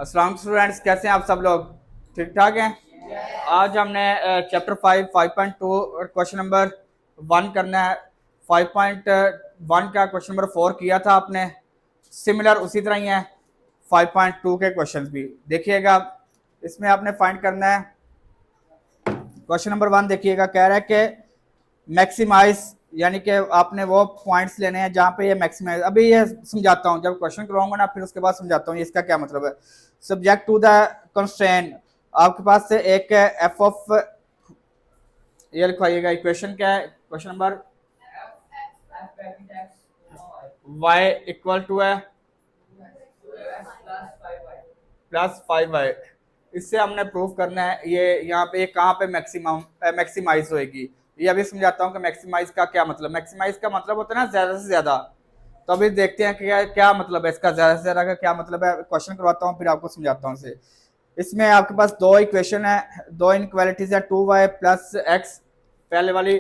अस्सलाम स्टूडेंट्स, कैसे हैं आप सब लोग? ठीक ठाक हैं। आज हमने चैप्टर 5.2 और क्वेश्चन नंबर 1 करना है। 5.1 का क्वेश्चन नंबर 4 किया था आपने। सिमिलर उसी तरह ही है 5.2 के क्वेश्चंस भी देखिएगा। इसमें आपने फाइंड करना है। क्वेश्चन नंबर 1 देखिएगा, कह रहा है कि मैक्सिमाइज, यानी कि आपने वो पॉइंट्स लेने हैं जहाँ पे ये मैक्सिमाइज। अभी ये समझाता हूँ, जब क्वेश्चन करवाऊंगा ना फिर उसके बाद समझाता हूँ इसका क्या मतलब है। सब्जेक्ट टू द कंस्ट्रेंट, आपके पास से एक एफ ऑफ, ये लिखवाइएगा। इक्वेशन क्या है? Question number y equal to है +5y। इससे हमने प्रूव करना है ये यहाँ पे कहाँ पे मैक्सिमम मैक्सिमाइज होएगी। ये अभी समझाता हूँ कि मैक्सिमाइज का क्या मतलब। मैक्सिमाइज का मतलब होता है ना ज्यादा से ज्यादा। तो अभी देखते हैं कि क्या मतलब है इसका, ज्यादा से ज्यादा का क्या मतलब है। क्वेश्चन करवाता हूँ फिर आपको समझाता हूँ इसे। इसमें आपके पास दो इक्वेशन है, दो इनक्वालिटीज है, 2y प्लस एक्स। पहले वाली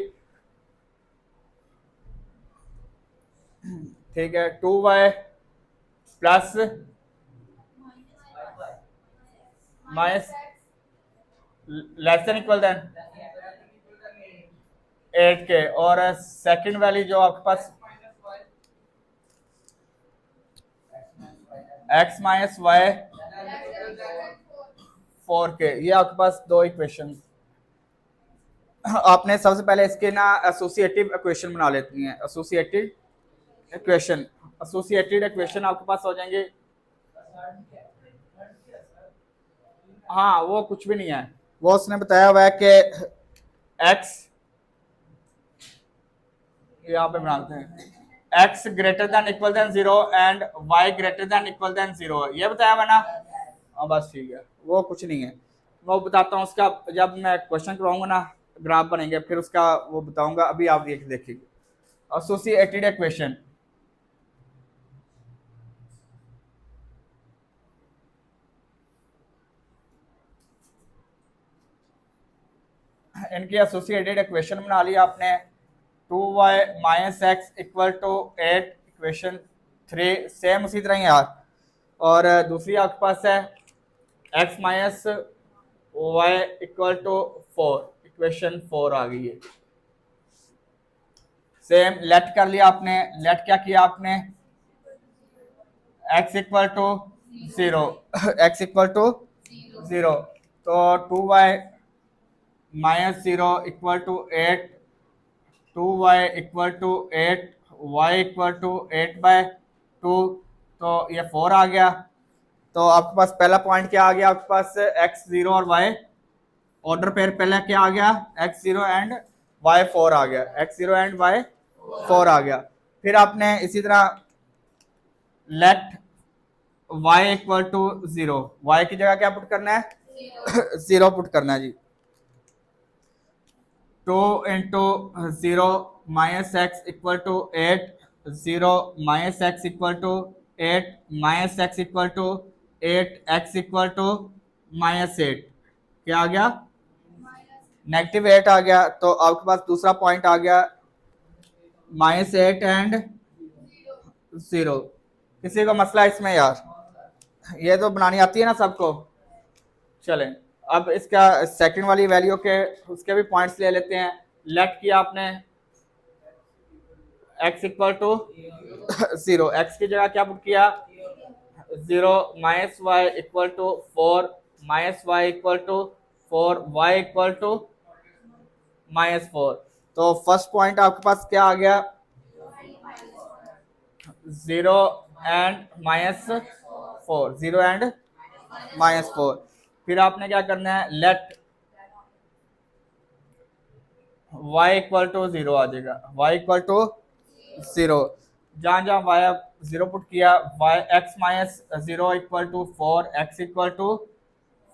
ठीक है, 2y plus minus less than equal than 8 के। और सेकंड वाली जो आपके पास x माइनस वाई 4 के। ये आपके पास दो इक्वेशन। आपने सबसे पहले इसके ना एसोसिएटिव इक्वेशन बना लेती हैं। एसोसिएटेड इक्वेशन आपके पास हो जाएंगे। हाँ, वो कुछ भी नहीं है, वो उसने बताया हुआ है कि x, यहाँ पे बनाते हैं x greater than equal than 0 and y greater than equal than 0। ये बताया हुआ ना। हाँ बस ठीक है, वो कुछ नहीं है। वो बताता हूँ उसका, जब मैं क्वेश्चन करवाऊंगा ना, ग्राफ बनेंगे फिर उसका वो बताऊंगा। अभी आप देखिए एसोसिएटेड इक्वेशन। इनकी एसोसिएटेड इक्वेशन बना ली आपने। 2y minus x equal to 8, equation 3 same उसी तरह ही यार। और दूसरी आपके पास है x minus y equal to 4, equation 4 आ गई है। सेम लेट कर लिया आपने। लेट क्या किया आपने? x equal to 0 x equal to 0। तो 2y minus 0 equal to 8, 2y equal to 8, y equal to 8/2। तो ये 4 आ गया। तो आपके पास पहला पॉइंट क्या आ गया? आपके पास x0 और y ऑर्डर पेयर पहले क्या आ गया? x0 एंड y4 आ गया। x0 एंड y4 आ गया। फिर आपने इसी तरह let y equal to 0, y की जगह क्या पुट करना है? 0 पुट करना है जी। 2 into 0 minus x equal to 8, 0 minus x equal to 8 minus x equal to 8, x equal to -8। क्या आ गया? -8 आ गया। तो आपके पास दूसरा पॉइंट आ गया -8 एंड 0। किसी को मसला इसमें यार? ये तो बनानी आती है ना सबको। चलें, अब इसका सेकंड वाली वैल्यू के उसके भी पॉइंट्स ले लेते हैं। लेट किया आपने x इक्वल टू 0, एक्स की जगह क्या पुट किया? 0 minus y equal to 4, minus y equal to 4, y equal to -4। तो फर्स्ट पॉइंट आपके पास क्या आ गया? 0 एंड -4, 0 एंड -4। फिर आपने क्या करना है? लेट y इक्वल टू 0 आ जाएगा। y इक्वल टू 0, जहां जहां वाई 0 पुट किया, y x minus 0 equal to 4, x equal to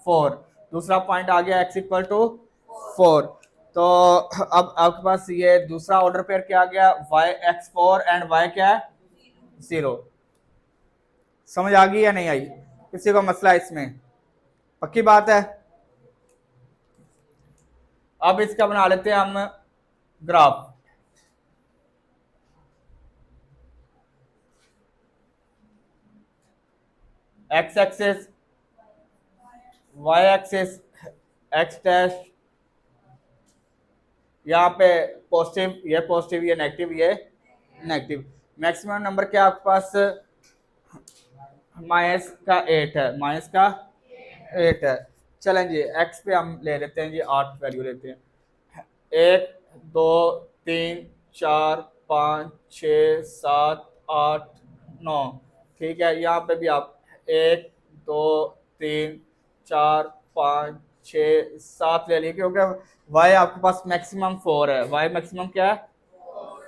4। दूसरा पॉइंट आ गया x इक्वल टू 4। तो अब आपके पास ये दूसरा ऑर्डर पेयर क्या आ गया? वाई एक्स 4 एंड वाई क्या है? 0। समझ आ गई या नहीं आई? किसी को मसला इसमें? पक्की बात है। अब इसका बना लेते हैं हम graph. X axis y axis x dash, यहाँ पे पॉजिटिव ये नेगेटिव ये नेगेटिव। मैक्सिमम नंबर क्या आपके पास माइनस का 8 है, माइनस का 8 है। चलें जी एक्स पे हम ले लेते हैं जी 8 वैल्यू लेते हैं। 1 2 3 4 5 6 7 8 9, ठीक है। यहाँ पे भी आप 1 2 3 4 5 6 7 ले लीजिए, क्योंकि वाई आपके पास मैक्सिमम 4 है, वाई मैक्सिमम क्या है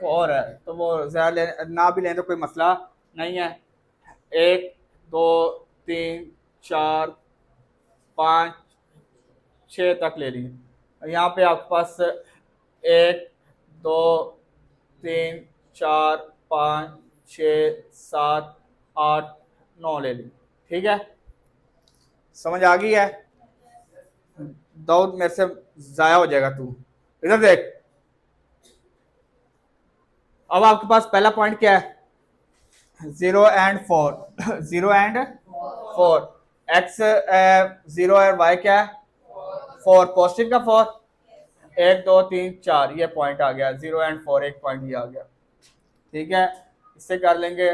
4 है, तो वो ज़्यादा ना भी लें तो कोई मसला नहीं है। 1 2 3 4 5 6 तक ले लीजिए। यहाँ पे आपके पास 1 2 3 4 5 6 7 8 9 ले लीजिए, ठीक है। समझ आ गई है? दाऊद मेरे से जाया हो जाएगा, तू इधर देख। अब आपके पास पहला पॉइंट क्या है, 0 एंड 4 0 एंड 4, एक्स 0 और वाई क्या है 4, पॉजिटिव का 4, 1 2 3 4 ये पॉइंट आ गया, 0 एंड 4 एक पॉइंट ये आ गया, ठीक है। इससे कर लेंगे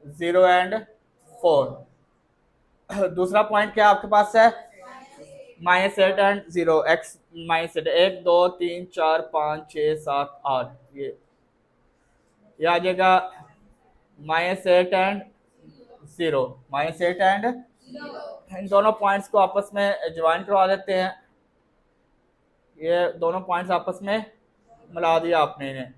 0 एंड 4। दूसरा पॉइंट क्या आपके पास है, -8 एंड 0, एक्स -8, 1 2 3 4 5 6 7 8, ये आ जाएगा -8 एंड 0, -8 एंड, इन दोनों पॉइंट्स को आपस में ज्वाइन करवा देते हैं। ये दोनों पॉइंट्स आपस में मिला दिया आपने इन्हें,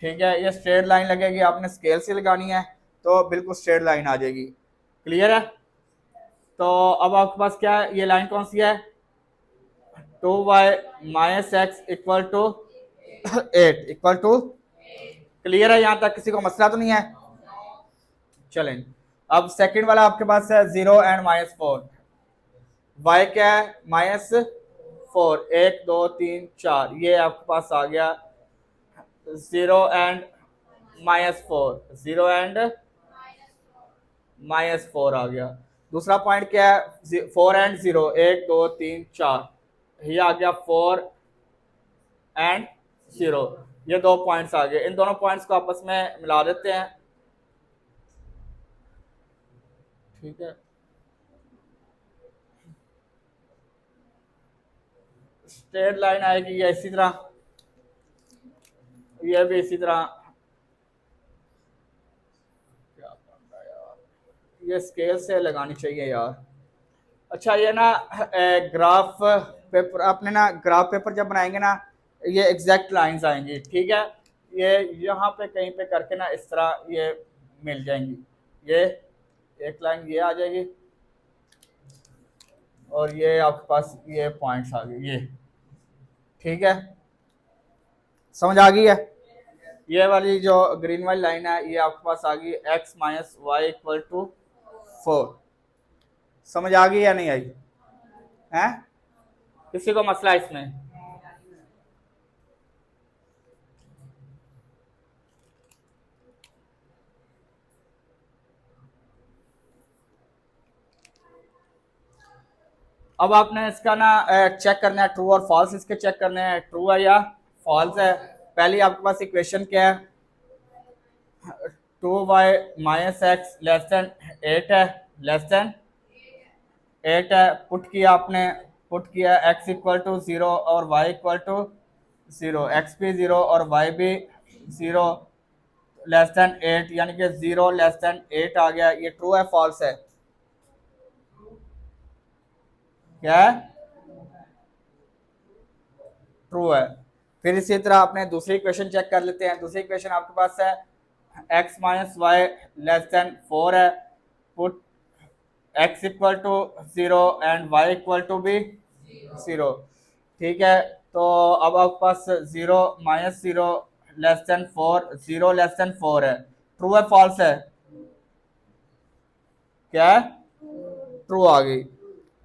ठीक है। ये स्ट्रेट लाइन लगेगी, आपने स्केल से लगानी है तो बिल्कुल स्ट्रेट लाइन आ जाएगी, क्लियर है। तो अब आपके पास क्या है, ये लाइन कौन सी है, 2y - x equal to 8 equal to, clear है, यहाँ तक किसी को मसला तो नहीं है। चलें, अब सेकंड वाला आपके पास है 0 एंड -4, y क्या है -4, 1 2 3 4, ये आपके पास आ गया 0 एंड -4, 0 एंड -4 आ गया। दूसरा पॉइंट क्या है, 4 एंड 0, 1 2 3 4, ये आ गया 4 एंड 0, ये दो पॉइंट्स आ गए। इन दोनों पॉइंट्स को आपस में मिला देते हैं, ठीक है। स्ट्रेट लाइन आएगी ये इसी तरह, ये भी इसी तरह, क्या करना यार, ये स्केल से लगानी चाहिए यार। अच्छा ये ना ग्राफ पेपर, आपने ना ग्राफ पेपर जब बनाएंगे ना, ये एग्जैक्ट लाइंस आएंगी, ठीक है। ये यहाँ पे कहीं पे करके ना इस तरह ये मिल जाएंगी, ये एक लाइन ये आ जाएगी और ये आपके पास ये पॉइंट्स आ गए, ये ठीक है। समझ आ गई है? ये वाली जो ग्रीन वाली लाइन है ये आपके पास आ गई x - y इक्वल टू 4। समझ आ गई या नहीं आई है? किसी को मसला इसमें? अब आपने इसका ना चेक करना है, ट्रू और फॉल्स इसके चेक करने हैं, ट्रू है या फॉल्स है। पहले आपके पास इक्वेशन क्या है, 2y - x लेस देन 8 है, लेस देन 8 है। पुट किया आपने, पुट किया x इक्वल टू 0 और y इक्वल टू 0, x भी 0 और y भी 0 लेस देन 8, यानी कि 0 लेस देन 8 आ गया। ये ट्रू है फॉल्स है, क्या है ट्रू है। फिर इसी तरह आपने दूसरी इक्वेशन चेक कर लेते हैं। दूसरी इक्वेशन आपके पास है x - y लेस देन 4 है, put x equal to 0 and y equal to भी 0, ठीक है। तो अब आपके पास 0 - 0 लेस देन 4, 0 लेस देन 4 है, ट्रू है फॉल्स है, क्या है ट्रू आ गई।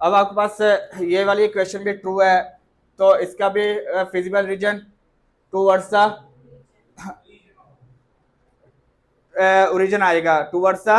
अब आपके पास ये वाली इक्वेशन भी ट्रू है, तो इसका भी feasible region towards the origin आएगा, टूवर्ड्स द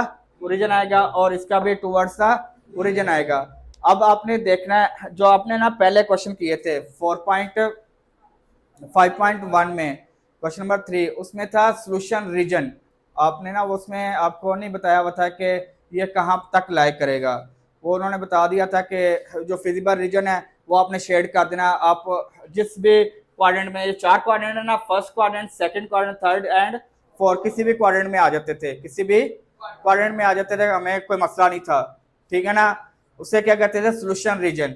ओरिजिन आएगा और इसका भी टूवर्ड्स द ओरिजिन आएगा। अब आपने देखना है जो आपने ना पहले क्वेश्चन किए थे 4.5.1 में क्वेश्चन नंबर 3 उसमें था सोल्यूशन रीजन। आपने ना उसमें आपको नहीं बताया हुआ था कि ये कहाँ तक लाई करेगा, वो उन्होंने बता दिया था कि जो फिजिबल रीजन है वो आपने शेड कर देना। आप जिस भी क्वाड्रेंट में, ये 4 क्वाड्रेंट है ना, first quadrant, second quadrant, third and fourth, किसी भी क्वाड्रेंट में आ जाते थे, किसी भी क्वाड्रेंट में आ जाते थे, हमें कोई मसला नहीं था, ठीक है ना। उसे क्या कहते थे, सोल्यूशन रीजन।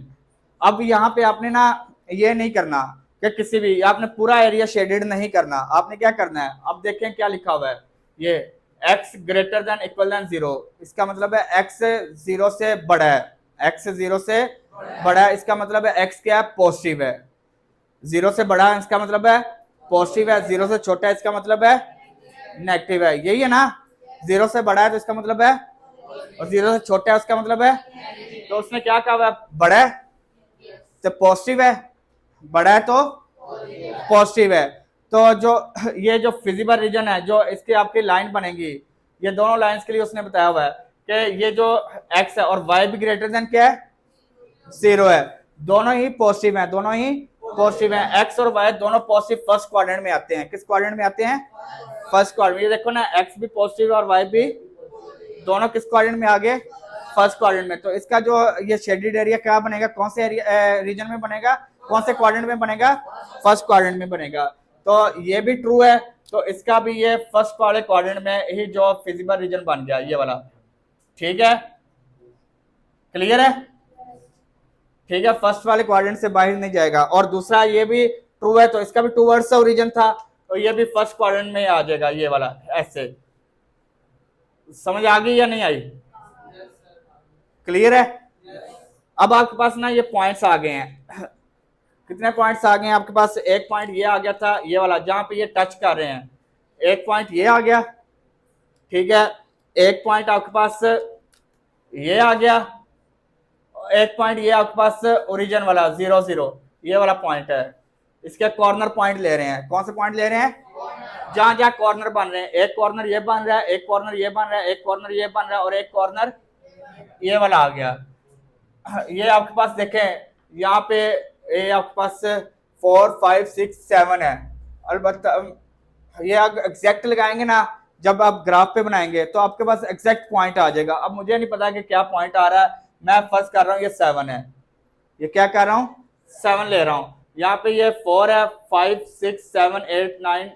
अब यहाँ पे आपने ना ये नहीं करना कि किसी भी, आपने पूरा एरिया शेडेड नहीं करना, आपने क्या करना है, अब देखें क्या लिखा हुआ है, ये x greater than equal than 0, इसका मतलब है x 0 से बड़ा है, x 0 से बड़ा है, इसका मतलब है x क्या है, पॉजिटिव है। 0 से बड़ा है इसका मतलब है पॉजिटिव है, 0 से छोटा है इसका मतलब है नेगेटिव है, यही है ना। 0 से बड़ा है तो इसका मतलब है, और 0 से छोटा है उसका मतलब है, तो उसने क्या कहा है, बड़ा है तो पॉजिटिव है, बड़ा है तो पॉजिटिव है। तो जो ये जो फिजिबल रीजन है, जो इसकी आपकी लाइन बनेगी, ये दोनों लाइंस के लिए उसने बताया हुआ है कि ये जो x है और y भी ग्रेटर देन क्या है, 0 है, दोनों ही पॉजिटिव हैं, दोनों ही पॉजिटिव हैं। x और y दोनों पॉजिटिव फर्स्ट क्वाड्रेंट में आते हैं, किस क्वाड्रेंट में आते हैं, फर्स्ट क्वाड्रेंट। ये देखो ना, x भी पॉजिटिव और y भी, दोनों किस क्वाड्रेंट में आ गए, फर्स्ट क्वाड्रेंट में। तो इसका जो ये शेडेड एरिया क्या बनेगा, कौन से एरिया रीजन में बनेगा, कौन से क्वाड्रेंट में बनेगा, फर्स्ट क्वाड्रेंट में बनेगा। तो ये भी ट्रू है, तो इसका भी ये फर्स्ट वाले क्वाड्रेंट में ही जो फिजिबल रीजन बन गया, ये वाला, ठीक है, क्लियर है, ठीक है, फर्स्ट वाले क्वाड्रेंट से बाहर नहीं जाएगा। और दूसरा ये भी ट्रू है, तो इसका भी टूवर्ड्स ओरिजिन था, तो ये भी फर्स्ट क्वाड्रेंट में आ जाएगा, ये वाला ऐसे। समझ आ गई या नहीं आई, क्लियर है। अब आपके पास ना ये पॉइंट्स आ गए हैं, कितने पॉइंट्स आ गए हैं आपके पास, एक पॉइंट ये आ गया था, ये वाला जहां पे ये टच कर रहे हैं, एक पॉइंट ये आ गया, ठीक है, एक पॉइंट आपके पास ये आ गया, एक पॉइंट ये आपके पास ओरिजिन वाला 0 0, ये वाला पॉइंट है। इसके कॉर्नर पॉइंट ले रहे हैं, कौन से पॉइंट ले रहे हैं, जहां जहां कॉर्नर बन रहे हैं, एक कॉर्नर ये बन रहा है, एक कॉर्नर ये बन रहा है, एक कॉर्नर ये बन रहा है, और एक कॉर्नर ये वाला आ गया। ये आपके पास देखें, यहाँ पे ये आपके पास 4 5 6 7 है। अलबत्ता ये आप एग्जैक्ट लगाएंगे ना, जब आप ग्राफ पे बनाएंगे तो आपके पास एग्जैक्ट पॉइंट आ जाएगा। अब मुझे नहीं पता कि क्या पॉइंट आ रहा है, मैं फर्स्ट कर रहा हूँ ये 7 है, ये क्या कर रहा हूँ, 7 ले रहा हूँ। यहाँ पे ये 4 है, 5 6 7 8 9,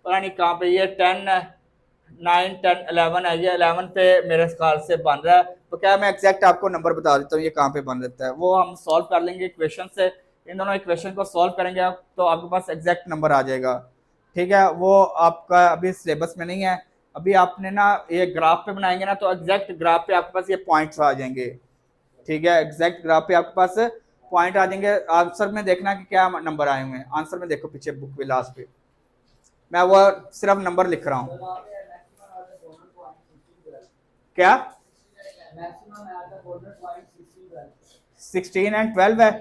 पता नहीं कहाँ पे, ये 10 है, 9 10 11 है, ये 11 पे मेरे ख्याल से बन रहा है। तो क्या मैं एग्जैक्ट आपको नंबर बता देता हूँ ये कहाँ पे बन रहता है, वो हम सॉल्व कर लेंगे इक्वेशन से। इन दोनों इक्वेशन को सॉल्व करेंगे आप, तो आपके पास एग्जैक्ट नंबर आ जाएगा, ठीक है। वो आपका अभी सिलेबस में नहीं है, अभी आपने ना ये ग्राफ पे बनाएंगे ना, तो एग्जैक्ट ग्राफ पे आपके पास ये पॉइंट्स आ जाएंगे, ठीक है, एग्जैक्ट ग्राफ पे आपके पास पॉइंट आ जाएंगे। आंसर में देखना कि क्या नंबर आए हुए हैं, आंसर में देखो पीछे बुक पे लास्ट पे, मैं वो सिर्फ नंबर लिख रहा हूँ। क्या 16 एंड 12 है,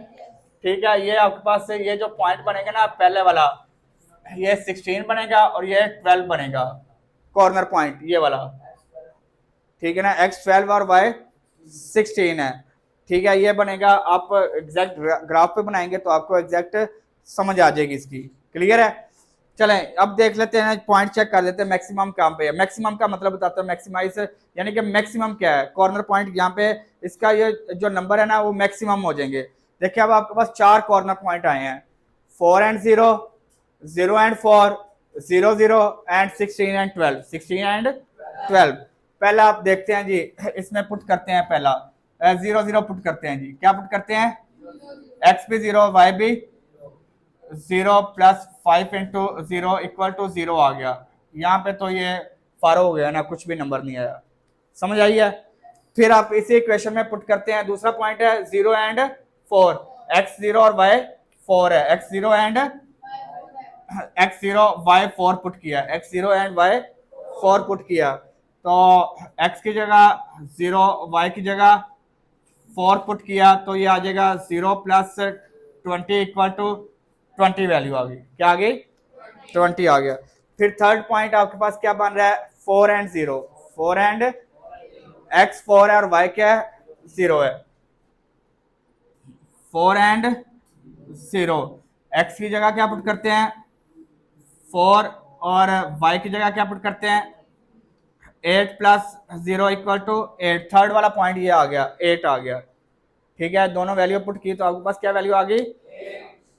ठीक है। ये आपके पास से ये जो पॉइंट बनेगा ना पहले वाला, ये 16 बनेगा और ये 12 बनेगा, कॉर्नर पॉइंट ये वाला, ठीक है ना, x 12 और y 16 है, ठीक है, ये बनेगा। आप एग्जैक्ट ग्राफ पे बनाएंगे तो आपको एग्जैक्ट समझ आ जाएगी इसकी, क्लियर है। चलें अब देख लेते हैं, पॉइंट चेक कर लेते हैं मैक्सिमम कहाँ पे है। मैक्सिमम का मतलब बताता हूँ, मैक्सिमाइज यानी कि मैक्सिमम क्या है, कॉर्नर पॉइंट यहाँ पे इसका ये जो नंबर है ना वो मैक्सिमम हो जाएंगे। देखिए अब आपके पास 4 कॉर्नर पॉइंट आए हैं, 4 and 0, 0 and 4, 0 0 and 16 and 12, 16 and 12। पहला आप देखते हैं जी, इसमें पुट करते हैं, पहला 0 0 पुट करते हैं जी, क्या पुट करते हैं, x भी 0 y भी 0 प्लस 5 इंटू 0 इक्वल टू 0 आ गया। यहाँ पे तो ये फारो हो गया ना, कुछ भी नंबर नहीं आया, समझ आई है। फिर आप इसी इक्वेशन में पुट करते हैं, दूसरा पॉइंट है 0 एंड 4, x 0 और y 4 है, x 0 and x 0 y 4 put किया, x 0 एंड y 4 पुट किया, तो x की जगह 0 y की जगह 4 पुट किया, तो ये आ जाएगा 0 प्लस 20 इक्वल टू 20 वैल्यू आ गई, क्या आ गई, 20 आ गया। फिर थर्ड पॉइंट आपके पास क्या बन रहा है, 4 एंड 0, 4 एंड x 4 है और y क्या है 0 है, 4 एंड 0। x की जगह क्या पुट करते हैं 4 और y की जगह क्या पुट करते हैं 8 प्लस 0 इक्वल टू 8। थर्ड वाला पॉइंट ये आ गया 8 आ गया। ठीक है, दोनों वैल्यू पुट की तो आपके पास क्या वैल्यू आ गई।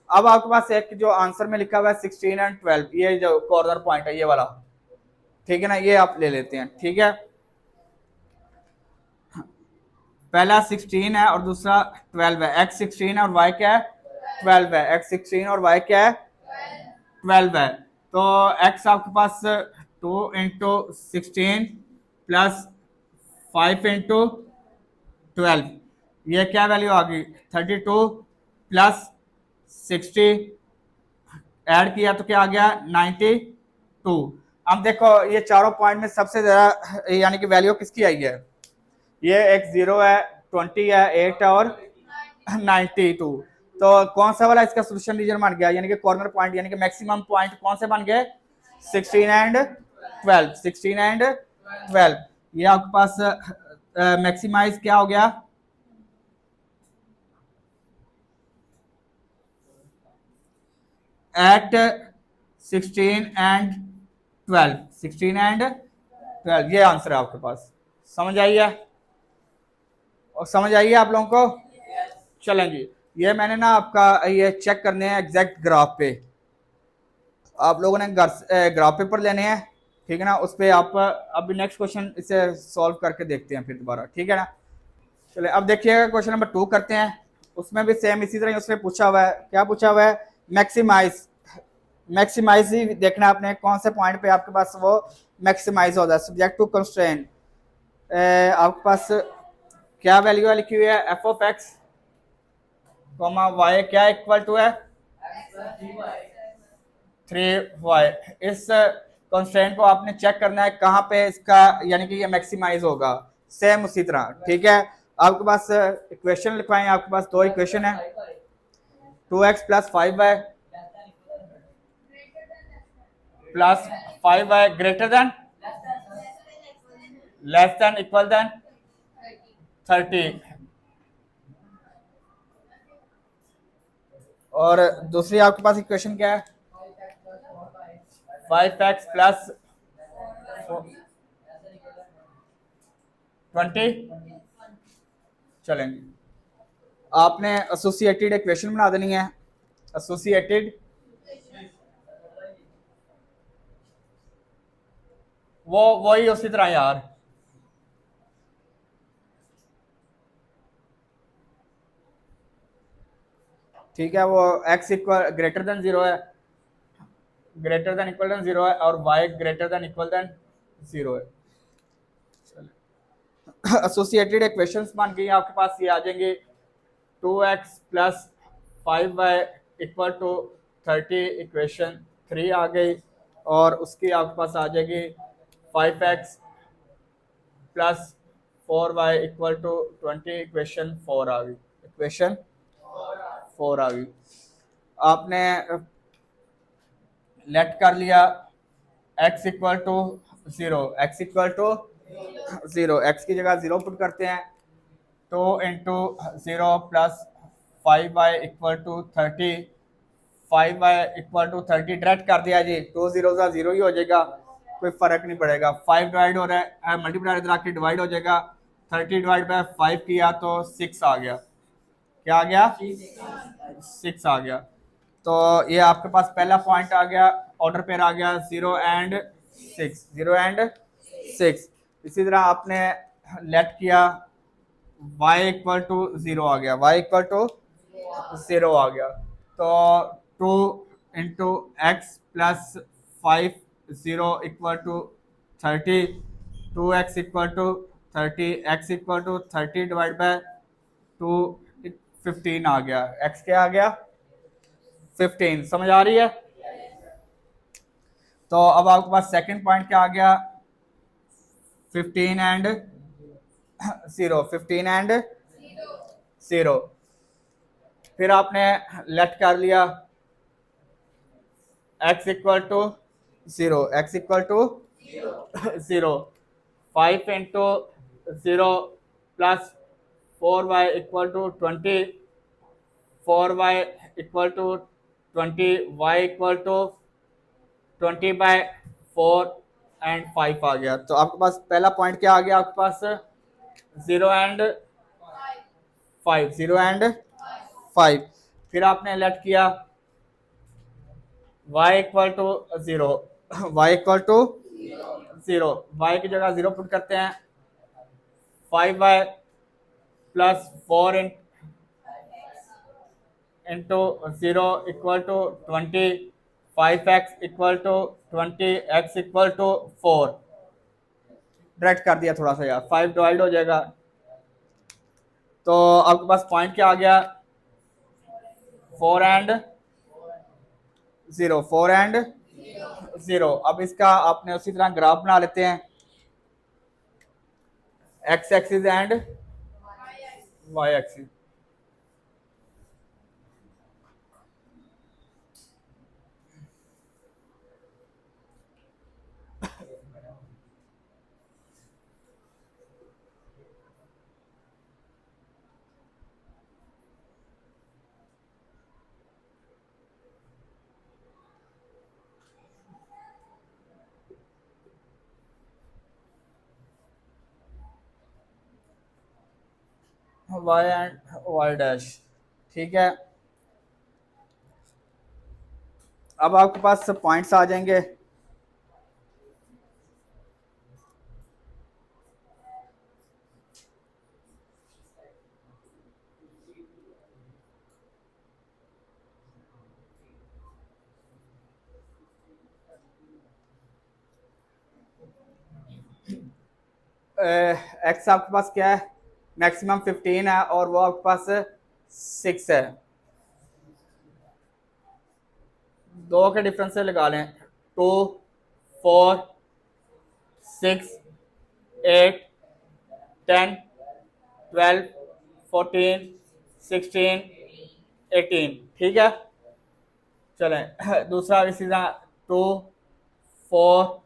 अब आपके पास एक जो आंसर में लिखा हुआ है 16 एंड 12, ये जो कॉर्नर पॉइंट है ये वाला, ठीक है ना, ये आप ले लेते हैं। ठीक है, पहला 16 है और दूसरा 12 है। x 16 है और y क्या है 12 है। x 16 और y क्या है 12 है। तो x आपके पास 2 इंटू 16 प्लस 5 इंटू 12, ये क्या वैल्यू आ गई 32 प्लस 60, ऐड किया तो क्या आ गया 92। अब देखो ये चारों पॉइंट में सबसे ज्यादा यानी कि वैल्यू किसकी आई है, ये एक 0 है, 20 है, 8 है और 92। तो कौन सा वाला इसका सोल्यूशन रीजन बन गया, यानी कि कॉर्नर पॉइंट यानी कि मैक्सिमम पॉइंट कौन से बन गए 16 एंड 12, 16 एंड 12। ये आपके पास मैक्सिमाइज क्या हो गया एट 16 एंड 12, 16 एंड 12, ये आंसर है आपके पास। समझ आई है, और समझ आई है आप लोगों को। चलें जी, ये मैंने ना आपका ये चेक करने हैं एग्जैक्ट ग्राफ पे, आप लोगों ने ग्राफ पेपर लेने हैं, ठीक है ना। उस पर आप अभी नेक्स्ट क्वेश्चन इसे सॉल्व करके देखते हैं फिर दोबारा, ठीक है ना। चले अब देखिएगा क्वेश्चन नंबर 2 करते हैं। उसमें भी सेम इसी तरह उसमें पूछा हुआ है, क्या पूछा हुआ है मैक्सिमाइज, मैक्सिमाइज ही देखना आपने कौन से पॉइंट पे आपके पास वो मैक्सिमाइज हो जाए। सब्जेक्ट टू कंस्ट्रेंट आपके पास क्या वैल्यू है लिखी हुई है f of x comma y क्या इक्वल टू है 3y। इस कंस्ट्रेंट को आपने चेक करना है कहाँ पे इसका यानी कि ये मैक्सिमाइज होगा, सेम उसी तरह। ठीक है, आपके पास इक्वेशन लिखवाएं, आपके पास दो इक्वेशन है 2x plus 5y plus 5y greater than less than equal than 30, और दूसरी आपके पास इक्वेशन क्या है 5x प्लस 20। चलेंगे, आपने एसोसिएटेड इक्वेशन बना देनी है, एसोसिएटेड वो वही उसी तरह यार, ठीक है, वो x इक्वल ग्रेटर देन 0 है, ग्रेटर देन इक्वल देन 0 है, और y greater than equal than 0 है। एसोसिएटेड इक्वेशंस बन गई आपके पास, ये आ जाएंगे 2x plus 5y equal to 30, equation 3 आ गई, और उसकी आपके पास आ जाएगी 5x plus 4y equal to 20, equation 4 आ गई, इक्वेशन 4 आ गई। आपने लेट कर लिया x equal to 0, x equal to 0, x की जगह 0 पुट करते हैं, 2 into 0 plus 5y equal to 30, 5y equal to 30 direct कर दिया जी, 2 0 का 0 ही हो जाएगा, कोई फर्क नहीं पड़ेगा। 5 डिवाइड हो रहा है मल्टीप्लाई इधर आके डिवाइड हो जाएगा, 30 डिवाइड बाय 5 किया तो 6 आ गया, क्या आ गया 6 आ गया। तो ये आपके पास पहला पॉइंट आ गया, ऑर्डर पेयर आ गया 0 एंड 6, 0 एंड 6। इसी तरह आपने लेट किया y इक्वल टू 0 आ गया, y इक्वल टू 0 आ गया, तो 2 into x plus 5 0 equal to 30, 2x equal to 30, x equal to 30 divide by 2 15 आ गया, x क्या आ गया 15। समझ आ रही है। तो अब आपके पास सेकंड पॉइंट क्या आ गया 15 एंड 0, 15 एंड 0। फिर आपने लेट कर लिया x equal to 0, x equal to 0, 5 into 0 plus 4y equal to 20, 4y equal to 20, y equal to 20/4 and 5 आ गया। तो आपके पास पहला पॉइंट क्या आ गया आपके पास, 0 एंड 5, 0 एंड 5। फिर आपने लेट किया y equal to 0, y equal to 0, y की जगह 0 पुट करते हैं, 5y plus 4 into 0 equal to 20, 5x equal to 20, x equal to 4। Direct कर दिया थोड़ा सा यार, 5 डिवाइड हो जाएगा। तो आपके पास पॉइंट क्या आ गया, 4 एंड 0, 4 एंड 0। अब इसका आपने उसी तरह ग्राफ बना लेते हैं, x axis and y axis. y and y dash, ठीक है। अब आपके पास पॉइंट्स आ जाएंगे, एक्स आपके पास क्या है, मैक्सिमम 15 है और वो आपके पास 6 है। दो के डिफरेंस से लगा लें, 2, 4, 6, 8, 10, 12, 14, 16, 18, ठीक है। चलें दूसरा इसी तरह 2, 4,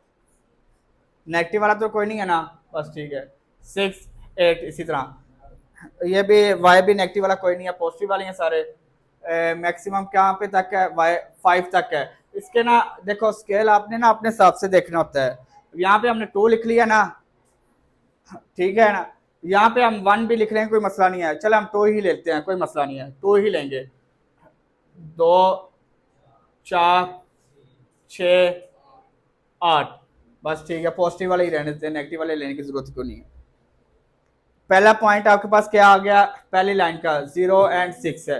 नेगेटिव वाला तो कोई नहीं है ना, बस ठीक है, 6, 8 इसी तरह। ये भी वाई भी नेगेटिव वाला कोई नहीं है, पॉजिटिव वाले हैं सारे। मैक्सिमम क्या पे तक है, वाई 5 तक है। इसके ना देखो स्केल आपने ना अपने हिसाब से देखना होता है। यहाँ पे हमने 2 लिख लिया ना, ठीक है ना, यहाँ पे हम 1 भी लिख रहे हैं, कोई मसला नहीं है। चलो हम 2 ही लेते हैं, कोई मसला नहीं है, 2 ही लेंगे। 2, 4, 6, 8, बस ठीक है, पॉजिटिव वाले ही रहने देते हैं, नेगेटिव वाले लेने की जरूरत क्यों नहीं है। पहला पॉइंट आपके पास क्या आ गया, पहली लाइन का 0 एंड 6 है,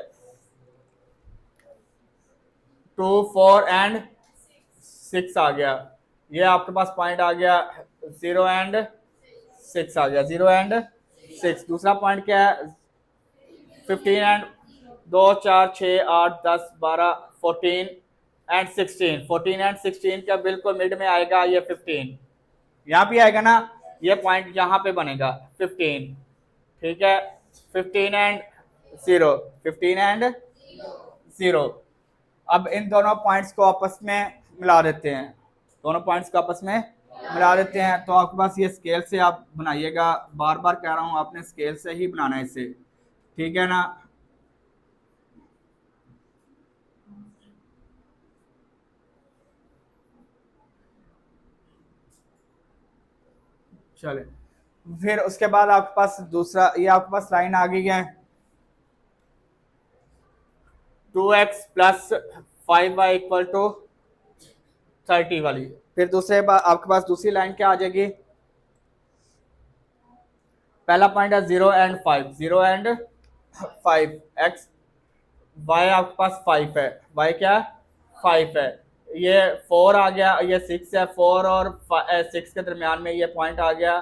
2, 4 एंड 6 आ गया। ये आपके पास पॉइंट आ गया 0 एंड 6 आ गया, 0 एंड 6। दूसरा पॉइंट क्या है, 15 एंड 2, 4, 6, 8, 10, 12, 14 एंड 16, 14 एंड 16 का बिल्कुल मिड में आएगा ये 15, यहाँ भी आएगा ना, ये पॉइंट यहाँ पे बनेगा 15, ठीक है। 15 एंड 0, 15 एंड 0। अब इन दोनों पॉइंट्स को आपस में मिला देते हैं, दोनों पॉइंट्स को आपस में मिला देते हैं। तो आपके पास ये स्केल से आप बनाइएगा, बार बार कह रहा हूँ आपने स्केल से ही बनाना है इसे, ठीक है ना। चले फिर उसके बाद आपके पास दूसरा, ये आपके पास लाइन आ गई है 2x plus 5y equal to 30 वाली। फिर दूसरे आपके पास दूसरी लाइन क्या आ जाएगी, पहला पॉइंट है 0 एंड 5, 0 एंड 5, x, y आपके पास 5 है, y क्या 5 है, ये 4 आ गया, ये 6 है, 4 और 6 के दरमियान में ये पॉइंट आ गया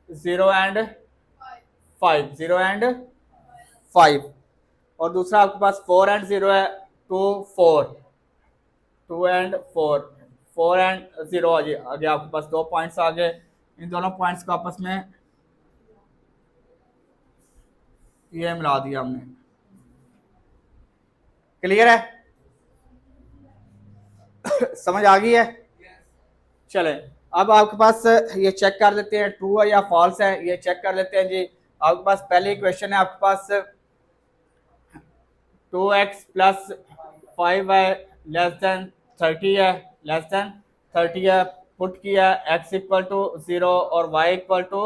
0 एंड 5, 0 एंड 5। और दूसरा आपके पास 4 एंड 0 है, 2, 4, 2 एंड 4, 4 एंड 0 आ गया। आपके पास दो पॉइंट्स आ गए, इन दोनों पॉइंट्स को आपस में ये मिला दिया हमने। क्लियर है समझ आ गई है। चले, अब आपके पास ये चेक कर लेते हैं ट्रू है या फॉल्स है, ये चेक कर लेते हैं जी। आपके पास पहले क्वेश्चन है, आपके पास 2x plus 5y less than 30 है, लेस देन 30 है। पुट किया x इक्वल टू 0 और y equal to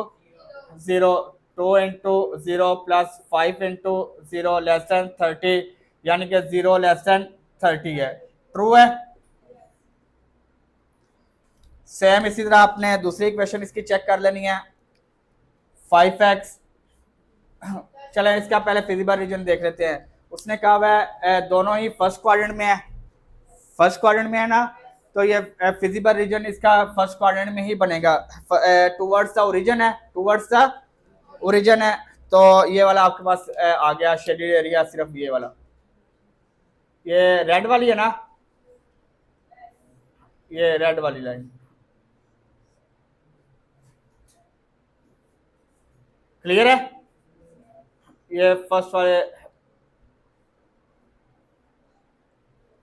0। 2 into 0 plus 5 into 0 less than 30, यानी कि 0 लेस देन 30 है। ट्रू है। सेम इसी तरह आपने दूसरी क्वेश्चन इसकी चेक कर लेनी है। 5x, चलें इसका पहले फिजिबल रीजन देख लेते हैं। उसने कहा हुआ है दोनों ही फर्स्ट क्वाड्रेंट में है, फर्स्ट क्वाड्रेंट में है ना, तो ये फिजिबल रीजन इसका फर्स्ट क्वाड्रेंट में ही बनेगा। टूवर्ड्स द ओरिजिन है, टूवर्ड्स द ओरिजिन है, तो ये वाला आपके पास आ गया शेडेड एरिया, सिर्फ ये वाला, ये रेड वाली है ना, ये रेड वाली लाइन। क्लियर है, ये फर्स्ट वाले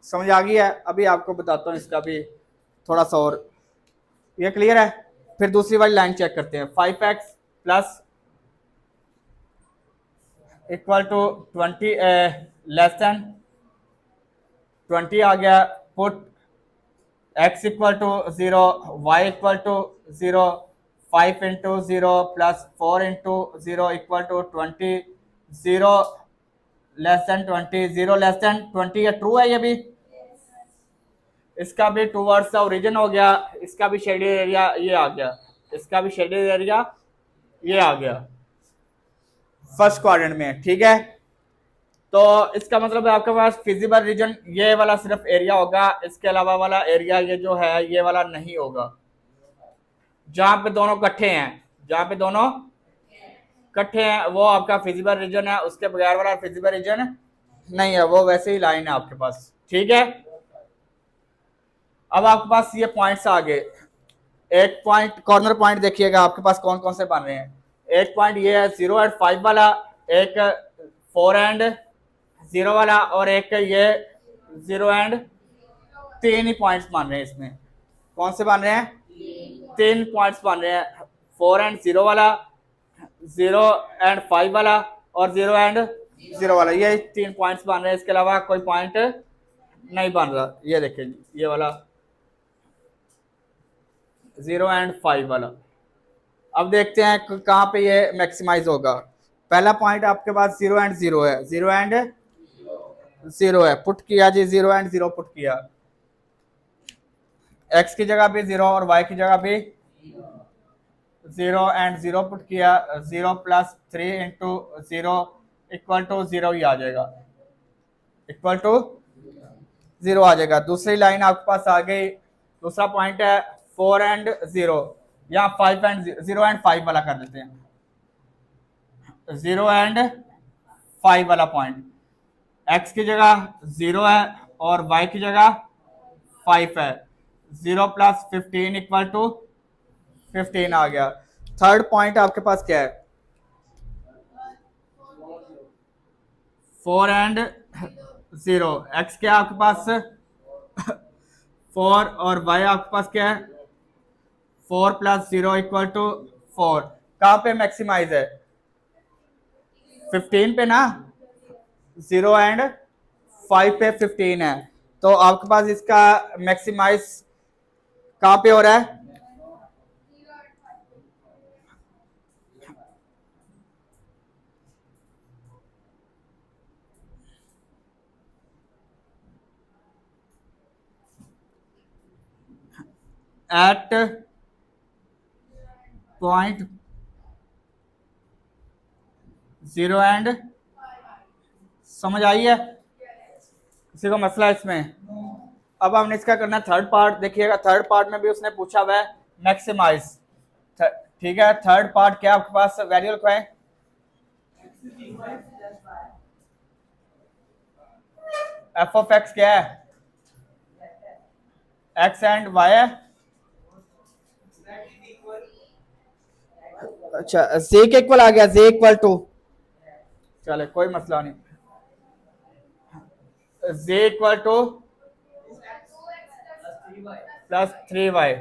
समझ आ गई है। अभी आपको बताता हूँ इसका भी थोड़ा सा और, ये क्लियर है। फिर दूसरी वाली लाइन चेक करते हैं। 5x plus equal to 20 less than 20 आ गया। Put x equal to 0, y equal to 0, 5 into 0 plus 4 into 0 equal to 20, 0 less than 20, 0 less than 20 है। ट्रू है ये भी, इसका भी टूवर्ड्स द ओरिजिन हो गया, इसका भी शेडेड एरिया ये आ गया, इसका भी शेडेड एरिया ये आ गया फर्स्ट क्वाड्रेंट में। ठीक है, तो इसका मतलब है आपके पास फिजिबल रीजन ये वाला सिर्फ एरिया होगा, इसके अलावा वाला एरिया ये जो है ये वाला नहीं होगा। जहां पे दोनों इकट्ठे हैं, जहां पे दोनों इकट्ठे हैं वो आपका फिजिबल रीजन है, उसके बगैर वाला फिजिबल रीजन नहीं है, वो वैसे ही लाइन है आपके पास। ठीक है, अब आपके पास ये पॉइंट्स आ गए। एक पॉइंट कॉर्नर पॉइंट देखिएगा आपके पास कौन कौन से बन रहे हैं। एक पॉइंट ये है 0 एंड 5 वाला, एक 4 एंड 0 वाला, और एक ये 0 एंड 3 ही पॉइंट्स बन रहे हैं इसमें। कौन से बन रहे हैं? 3 पॉइंट्स बन रहे हैं, 4 एंड 0 वाला, 0 एंड 5 वाला, और 0 एंड 0 वाला। ये 3 पॉइंट्स बन रहे हैं, इसके अलावा कोई पॉइंट नहीं बन रहा। ये देखिए ये वाला 0 एंड 5 वाला। अब देखते हैं कहाँ पे ये मैक्सिमाइज होगा। पहला पॉइंट आपके पास 0 एंड 0 है, 0 एंड 0 है, पुट किया जी, 0 एंड 0 पुट किया। x की जगह पे 0 और y की जगह पे 0 एंड 0 पुट किया। 0 प्लस 3 इंटू 0 इक्वल टू 0 ही आ जाएगा, इक्वल टू 0 आ जाएगा। दूसरी लाइन आपके पास आ गई। दूसरा पॉइंट है 4 एंड 0, या 5 एंड 0 एंड 5 वाला कर देते हैं। 0 एंड 5 वाला पॉइंट, x की जगह 0 है और y की जगह 5 है। 0 प्लस 15 इक्वल टू 15 आ गया। थर्ड पॉइंट आपके पास क्या है? 4 एंड 0, x क्या आपके पास 4 और y आपके पास क्या है? 4 प्लस 0 इक्वल टू 4। कहाँ पे मैक्सिमाइज है? 15 पे ना, 0 एंड 5 पे 15 है, तो आपके पास इसका मैक्सिमाइज कहाँ पे हो रहा है? एट पॉइंट 0 एंड, समझ आई है? किसी को मसला है इसमें? अब हमने इसका करना है थर्ड पार्ट। देखिएगा थर्ड पार्ट में भी उसने पूछा हुआ है मैक्सिमाइज। ठीक है, थर्ड पार्ट क्या आपके पास वेरिएबल क्या है? एफ ऑफ एक्स क्या है? एक्स एंड वाई है। अच्छा, जे के इक्वल आ गया, जे इक्वल टू, चले कोई मसला नहीं, J equal two plus 3y।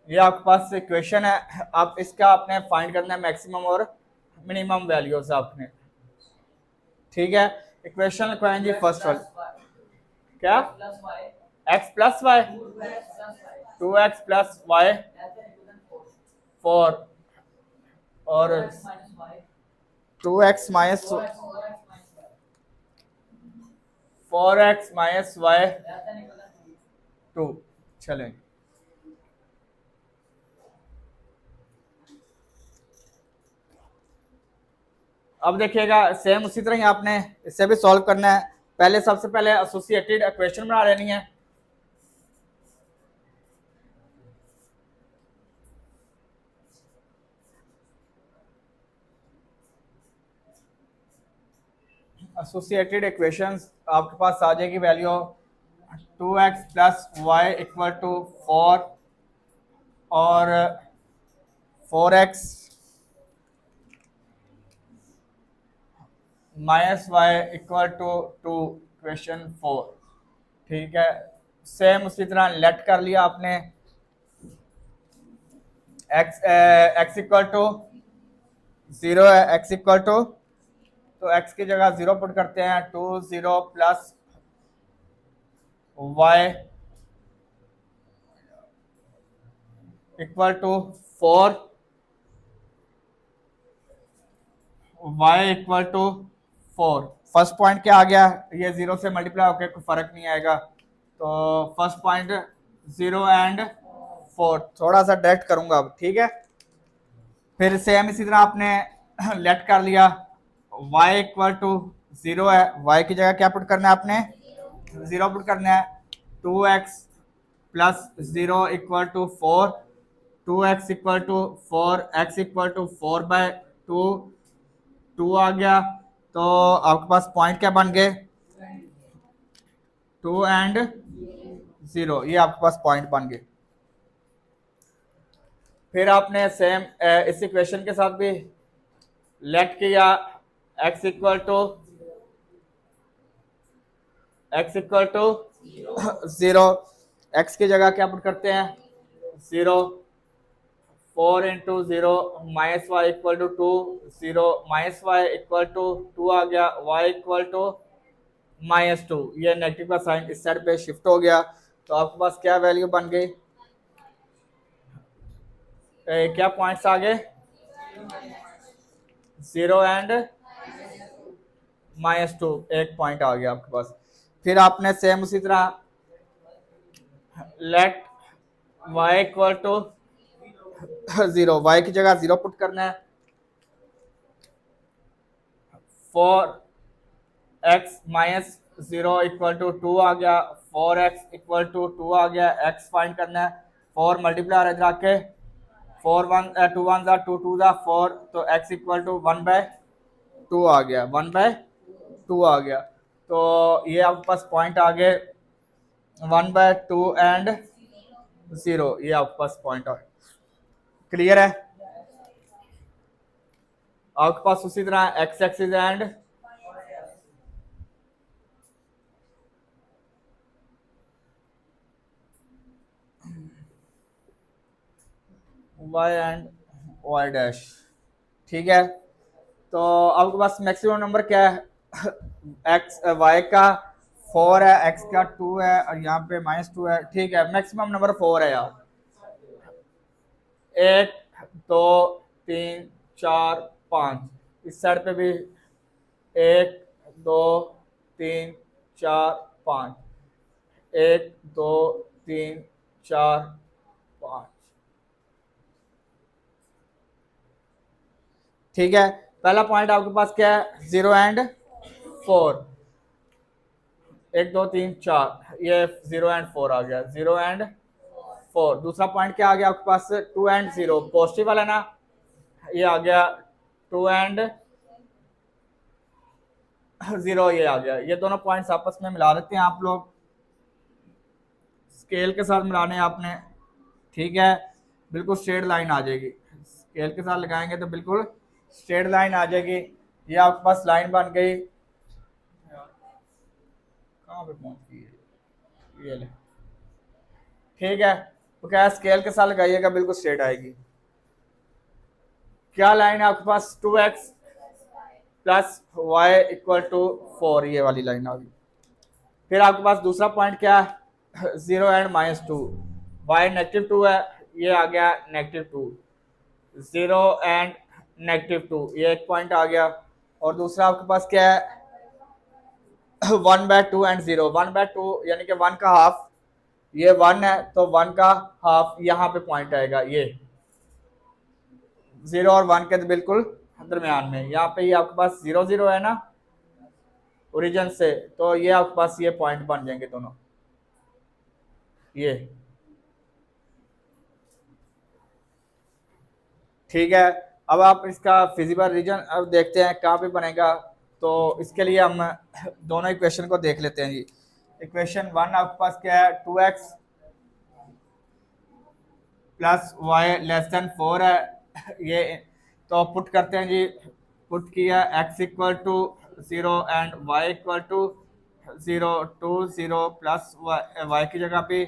ये आपके पास इक्वेशन है, आप इसका आपने फाइंड करना है मैक्सिमम और मिनिमम वैल्यूज आपने। ठीक है, इक्वेशन लिखवाएंगे फर्स्ट वाली। क्या? एक्स प्लस वाई, 2x+y 4 और 2x - 4x - y 2। चलें, अब देखिएगा सेम उसी तरह ही आपने इससे भी सॉल्व करना है। पहले सबसे पहले एसोसिएटेड इक्वेशन बना लेनी है। एसोसिएटेड इक्वेशंस आपके पास आ जाएगी वैल्यू 2x+y = 4 और 4x - y = 2, क्वेश्चन 4। ठीक है, सेम उसी तरह लेट कर लिया आपने। x = 0 है, x = तो x की जगह 0 पुट करते हैं, 2 0 plus y = 4, y = 4। First point क्या आ गया, ये 0 से मल्टीप्लाई होकर कोई फर्क नहीं आएगा, तो फर्स्ट पॉइंट 0 एंड 4। थोड़ा सा डायरेक्ट करूंगा अब, ठीक है। फिर सेम इसी तरह आपने लेट कर लिया, y = 0 है, y की जगह क्या पुट करना है आपने, 0 पुट करना है। 2x + 0 = 4, 2x = 4, x = 4/2, 2 आ गया। तो आपके पास पॉइंट क्या बन गए, 2 एंड 0, ये आपके पास पॉइंट बन गए। फिर आपने सेम इस इक्वेशन के साथ भी लेट किया, x = 0, x की जगह क्या पुट करते हैं, 0, 4 × 0 - y = 2, 0 - y = 2 आ गया, y = -2, ये नेगेटिव का साइन इस साइड पे शिफ्ट हो गया। तो आपके पास क्या वैल्यू बन गई, क्या पॉइंट्स आ गए, 0 एंड -2, एक पॉइंट आ गया आपके पास। फिर आपने सेम उसी तरह लेट y = 0, y की जगह 0 पुट करना है। 4x - 0 = 2 आ गया, 4x = 2 आ गया, x फाइंड करना है। 4 मल्टीप्लाई इधर आके 4 1 2 1 2 2 4, तो x = 1/2 आ गया, 1/2 आ गया। तो ये आपके पास पॉइंट आ गए 1/2 एंड 0, ये आपके पास पॉइंट आ गया। क्लियर है, आपके पास उसी तरह x axis and y and y', ठीक है। तो आपके पास मैक्सिमम नंबर क्या है, x y का 4 है, x का 2 है और यहाँ पे -2 है, ठीक है। मैक्सिमम नंबर 4 है यार, 1 2 3 4 5, इस साइड पे भी 1 2 3 4 5, 1 2 3 4 5, ठीक है। पहला पॉइंट आपके पास क्या है, 0 एंड 4, 1 2 3 4, ये 0 एंड 4 आ गया, 0 एंड 4। दूसरा पॉइंट क्या आ गया आपके पास, 2 एंड 0, पॉजिटिव वाला ना, ये आ गया 2 एंड 0, ये आ गया। ये दोनों पॉइंट्स आपस में मिला देते हैं आप लोग, स्केल के साथ मिलाने आपने, ठीक है। बिल्कुल स्ट्रेट लाइन आ जाएगी, स्केल के साथ लगाएंगे तो बिल्कुल स्ट्रेट लाइन आ जाएगी। ये आपके पास लाइन बन गई, कहाँ पे पहुंच गई है, ये ले, ठीक है। तो क्या स्केल के साथ लगाइएगा, बिल्कुल स्ट्रेट आएगी। क्या लाइन है आपके पास, 2x plus y equal to 4, ये वाली लाइन आ गई। फिर आपके पास दूसरा पॉइंट क्या है, 0 एंड -2, वाई -2 है, ये आ गया -2, 0 एंड -2, ये एक पॉइंट आ गया। और दूसरा आपके पास क्या है, 1/2 एंड 0, 1/2 यानी कि 1 का हाफ, ये 1 है तो 1 का हाफ यहाँ पे पॉइंट आएगा, ये 0 और 1 के बिल्कुल दरमियान में। यहाँ पे ये आपके पास 0 0 है ना ओरिजिन से, तो ये आपके पास ये पॉइंट बन जाएंगे दोनों, ये ठीक है। अब आप इसका फिजिबल रीजन अब देखते हैं कहाँ पे बनेगा। तो इसके लिए हम दोनों इक्वेशन को देख लेते हैं जी। इक्वेशन 1 आपके पास क्या है, 2x plus Y less than 4 है, ये तो पुट करते हैं जी। पुट किया x equal to 0 and y equal to 0 to 0 plus y की जगह पे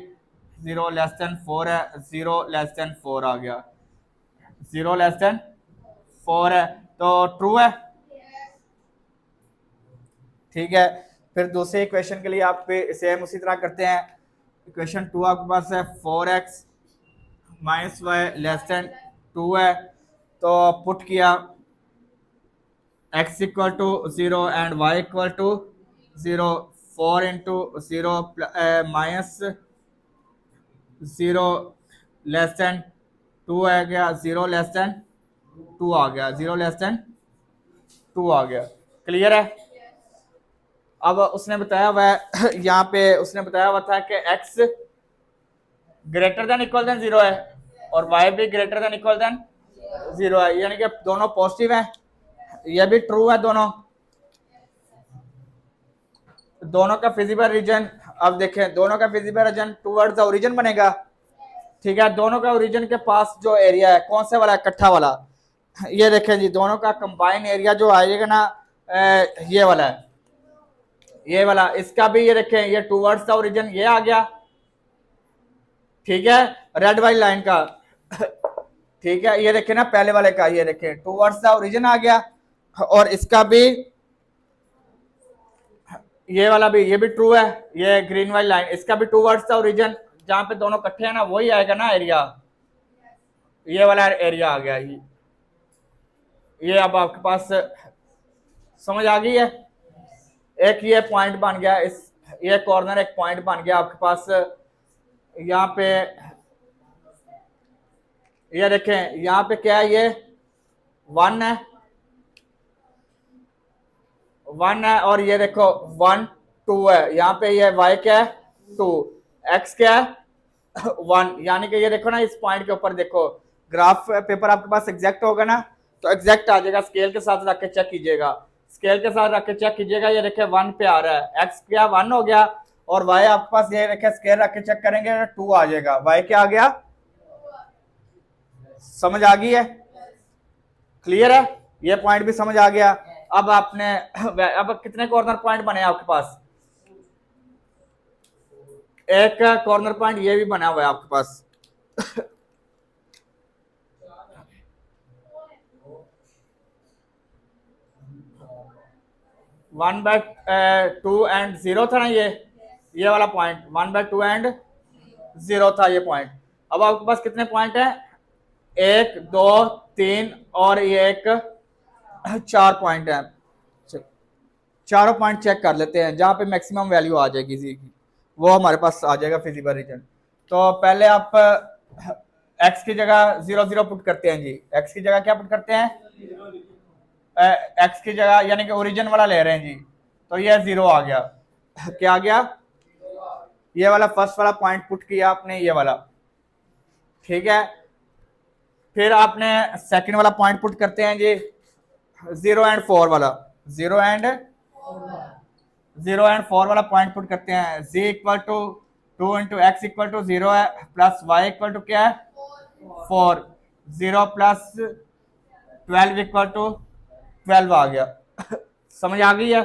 0 लेस देन 4 है, 0 लेस देन 4 आ गया, 0 लेस देन 4 है तो ट्रू है, ठीक है। फिर दूसरे इक्वेशन के लिए आप सेम उसी तरह करते हैं। इक्वेशन 2 आपके पास है 4x minus Y less than 2 है, तो पुट किया x equal to 0 and y equal to 0, 4 into 0 minus 0 less than 2 आ गया, 0 लेस देन 2 आ गया, 0 लेस देन 2 आ गया, क्लियर है। अब उसने बताया हुआ है यहाँ पे उसने बताया हुआ था कि x greater than equal than 0 है और y भी ग्रेटर देन इक्वल देन 0 है, यानी कि दोनों पॉजिटिव हैं, ये भी ट्रू है दोनों। दोनों का फिजिबल रीजन अब देखें, दोनों का feasible region towards the origin बनेगा, ठीक है। दोनों का ओरिजिन के पास जो एरिया है कौन से वाला है, इकट्ठा वाला, ये देखें जी, दोनों का कंबाइन एरिया जो आएगा ना ये वाला है, ये वाला, इसका भी ये देखें, ये टूवर्ड्स द ओरिजिन ये आ गया, ठीक है, रेड वाली लाइन का ठीक है। ये देखें ना पहले वाले का, ये देखें टूवर्ड्स द ओरिजिन आ गया, और इसका भी ये वाला भी, ये भी ट्रू है, ये ग्रीन वाली लाइन, इसका भी टूवर्ड्स द ओरिजिन, जहां पे दोनों इकट्ठे हैं ना वही आएगा ना एरिया, ये वाला एरिया आ गया। ये अब आपके पास समझ आ गई है। एक ये पॉइंट बन गया, इस ये कॉर्नर एक पॉइंट बन गया आपके पास, यहाँ पे ये देखें, यहाँ पे क्या है, ये 1 है, 1 है, और ये देखो 1 2 है, यहाँ पे ये y क्या है 2, x क्या है 1, यानी कि ये देखो ना इस पॉइंट के ऊपर देखो, ग्राफ पेपर आपके पास एग्जैक्ट होगा ना, तो एग्जैक्ट आ जाएगा, स्केल के साथ रख के चेक कीजिएगा, स्केल के साथ रख के चेक कीजिएगा, ये देखे 1 पे आ रहा है, x क्या 1 हो गया, और y आपके पास ये देखे स्केल रख के चेक करेंगे 2 आ जाएगा, y क्या आ गया, समझ आ गई है, क्लियर है, ये पॉइंट भी समझ आ गया। अब आपने अब कितने कॉर्नर पॉइंट बने आपके पास, एक कॉर्नर पॉइंट ये भी बना हुआ है आपके पास 1/2 एंड 0 था ना, ये वाला पॉइंट 1/2 एंड 0 था ये पॉइंट। अब आपके पास कितने पॉइंट है, 1 2 3 और ये एक 4 पॉइंट है, चारों पॉइंट चेक कर लेते हैं, जहां पे मैक्सिमम वैल्यू आ जाएगी किसी की वो हमारे पास आ जाएगा फिजिबल रीजन। तो पहले आप x की जगह 0 0 पुट करते हैं जी, x की जगह क्या पुट करते हैं, x की जगह यानी कि ओरिजिन वाला ले रहे हैं जी, तो ये 0 आ गया, क्या आ गया, ये वाला फर्स्ट वाला पॉइंट पुट किया आपने, ये वाला, ठीक है। फिर आपने सेकंड वाला पॉइंट पुट करते हैं जी, 0 एंड 4 वाला, 0 एंड 4 वाला पॉइंट पुट करते हैं, z equal to 2 into x equal to 0 है, प्लस y इक्वल टू क्या है 4, 0 प्लस 12 इक्वल टू 12 आ गया समझ आ गई है।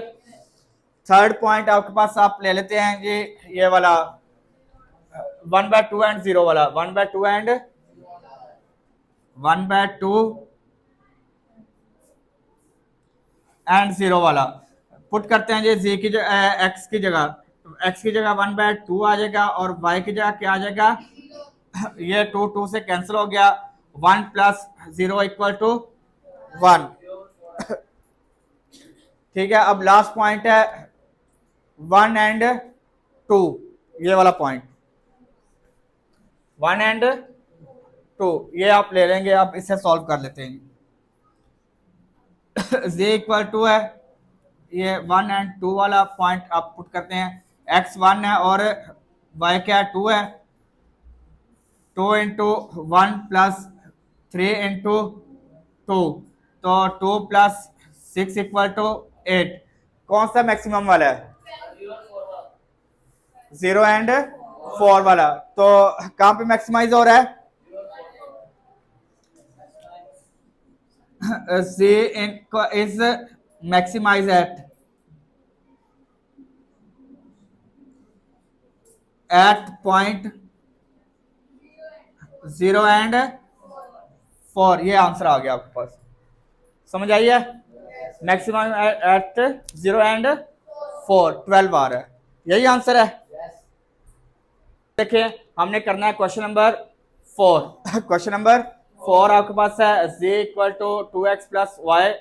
थर्ड पॉइंट आपके पास आप ले लेते हैं जी, ये वाला 1/2 एंड 0 वाला, 1/2 एंड 1/2 एंड 0 वाला पुट करते हैं जी। जी की जगह एक्स की जगह, एक्स की जगह 1/2 आ जाएगा और वाई की जगह क्या आ जाएगा, ये 2 से कैंसिल हो गया, 1 प्लस 0 इक्वल टू 1। ठीक है, अब लास्ट पॉइंट है 1 एंड 2, ये वाला पॉइंट 1 एंड 2 ये आप ले लेंगे। अब इसे सॉल्व कर लेते हैं। z इक्वल टू है ये 1 एंड 2 वाला पॉइंट आप पुट करते हैं, x 1 है और y क्या 2 है, 2 इंटू 1 प्लस 3 इंटू 2, तो 2 प्लस 6 इक्वल टू 8। कौन सा मैक्सिमम वाला है, 0 एंड 4 वाला। तो कहां पे मैक्सिमाइज हो रहा है, z is maximize at point 0 and 4, ये आंसर आ गया आपके पास, समझ आई है। मैक्सिमम एट 0 एंड 4 12 आ रहा है, यही आंसर है। देखिए हमने करना है क्वेश्चन नंबर 4। क्वेश्चन नंबर 4 आपके पास है z equal to 2x plus y,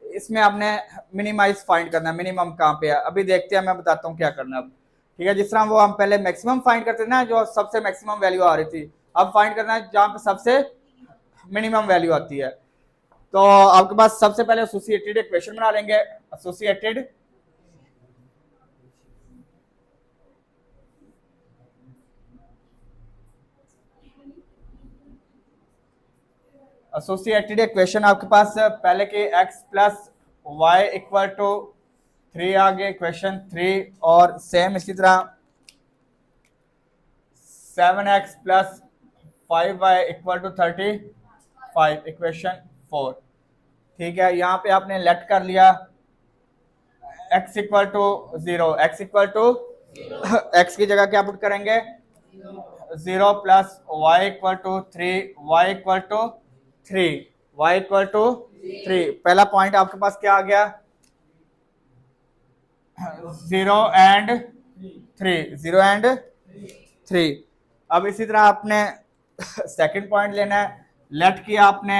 इसमें आपने मिनिमाइज फाइंड करना है। मिनिमम कहाँ पे है अभी देखते हैं, मैं बताता हूँ क्या करना है अब। ठीक है, जिस तरह वो हम पहले मैक्सिमम फाइंड करते थे ना, जो सबसे मैक्सिमम वैल्यू आ रही थी, अब फाइंड करना है जहाँ पे सबसे मिनिमम वैल्यू आती है। तो आपके पास सबसे पहले एसोसिएटेड इक्वेशन बना लेंगे। एसोसिएटेड एसोसिएटेड इक्वेशन आपके पास पहले के x plus y equal to 3 आगे इक्वेशन 3, और सेम इसी तरह 7x plus 5y equal to 35 equation 4। ठीक है, यहाँ पे आपने लेट कर लिया x equal to 0, x equal to x की जगह क्या पुट करेंगे, 0 plus y equal to 3, y equal to 3, y equal to 3। पहला पॉइंट आपके पास क्या आ गया, 0 एंड 3, 0 एंड 3। अब इसी तरह आपने सेकंड पॉइंट लेना है, लेट किया आपने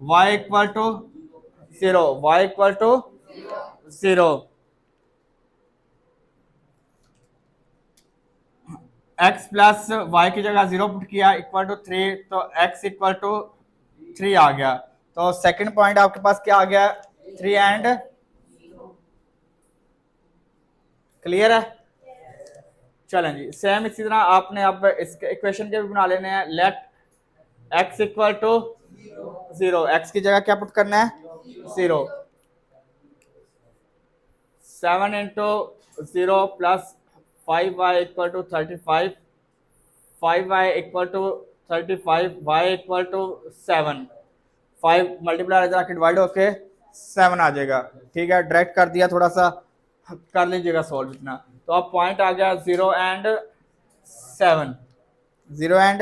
y equal to 0, y equal to 0, x plus y की जगह 0 पुट किया इक्वल टू 3, तो x इक्वल टू 3 आ गया। तो सेकंड पॉइंट आपके पास क्या आ गया, 3 एंड, क्लियर है। चलें जी, सेम इसी तरह आपने अब इसके इक्वेशन के भी बना लेने हैं। Let x equal to 0, x की जगह क्या पुट करना है, 0, 7 into 0 plus 5y equal to 35, 5y equal to 35, y equal to 7, 5 multiply जाके डिवाइड होके 7 आ जाएगा। ठीक है, डायरेक्ट कर दिया, थोड़ा सा कर लीजिएगा सॉल्व इतना। तो अब पॉइंट आ गया 0 एंड 7, 0 एंड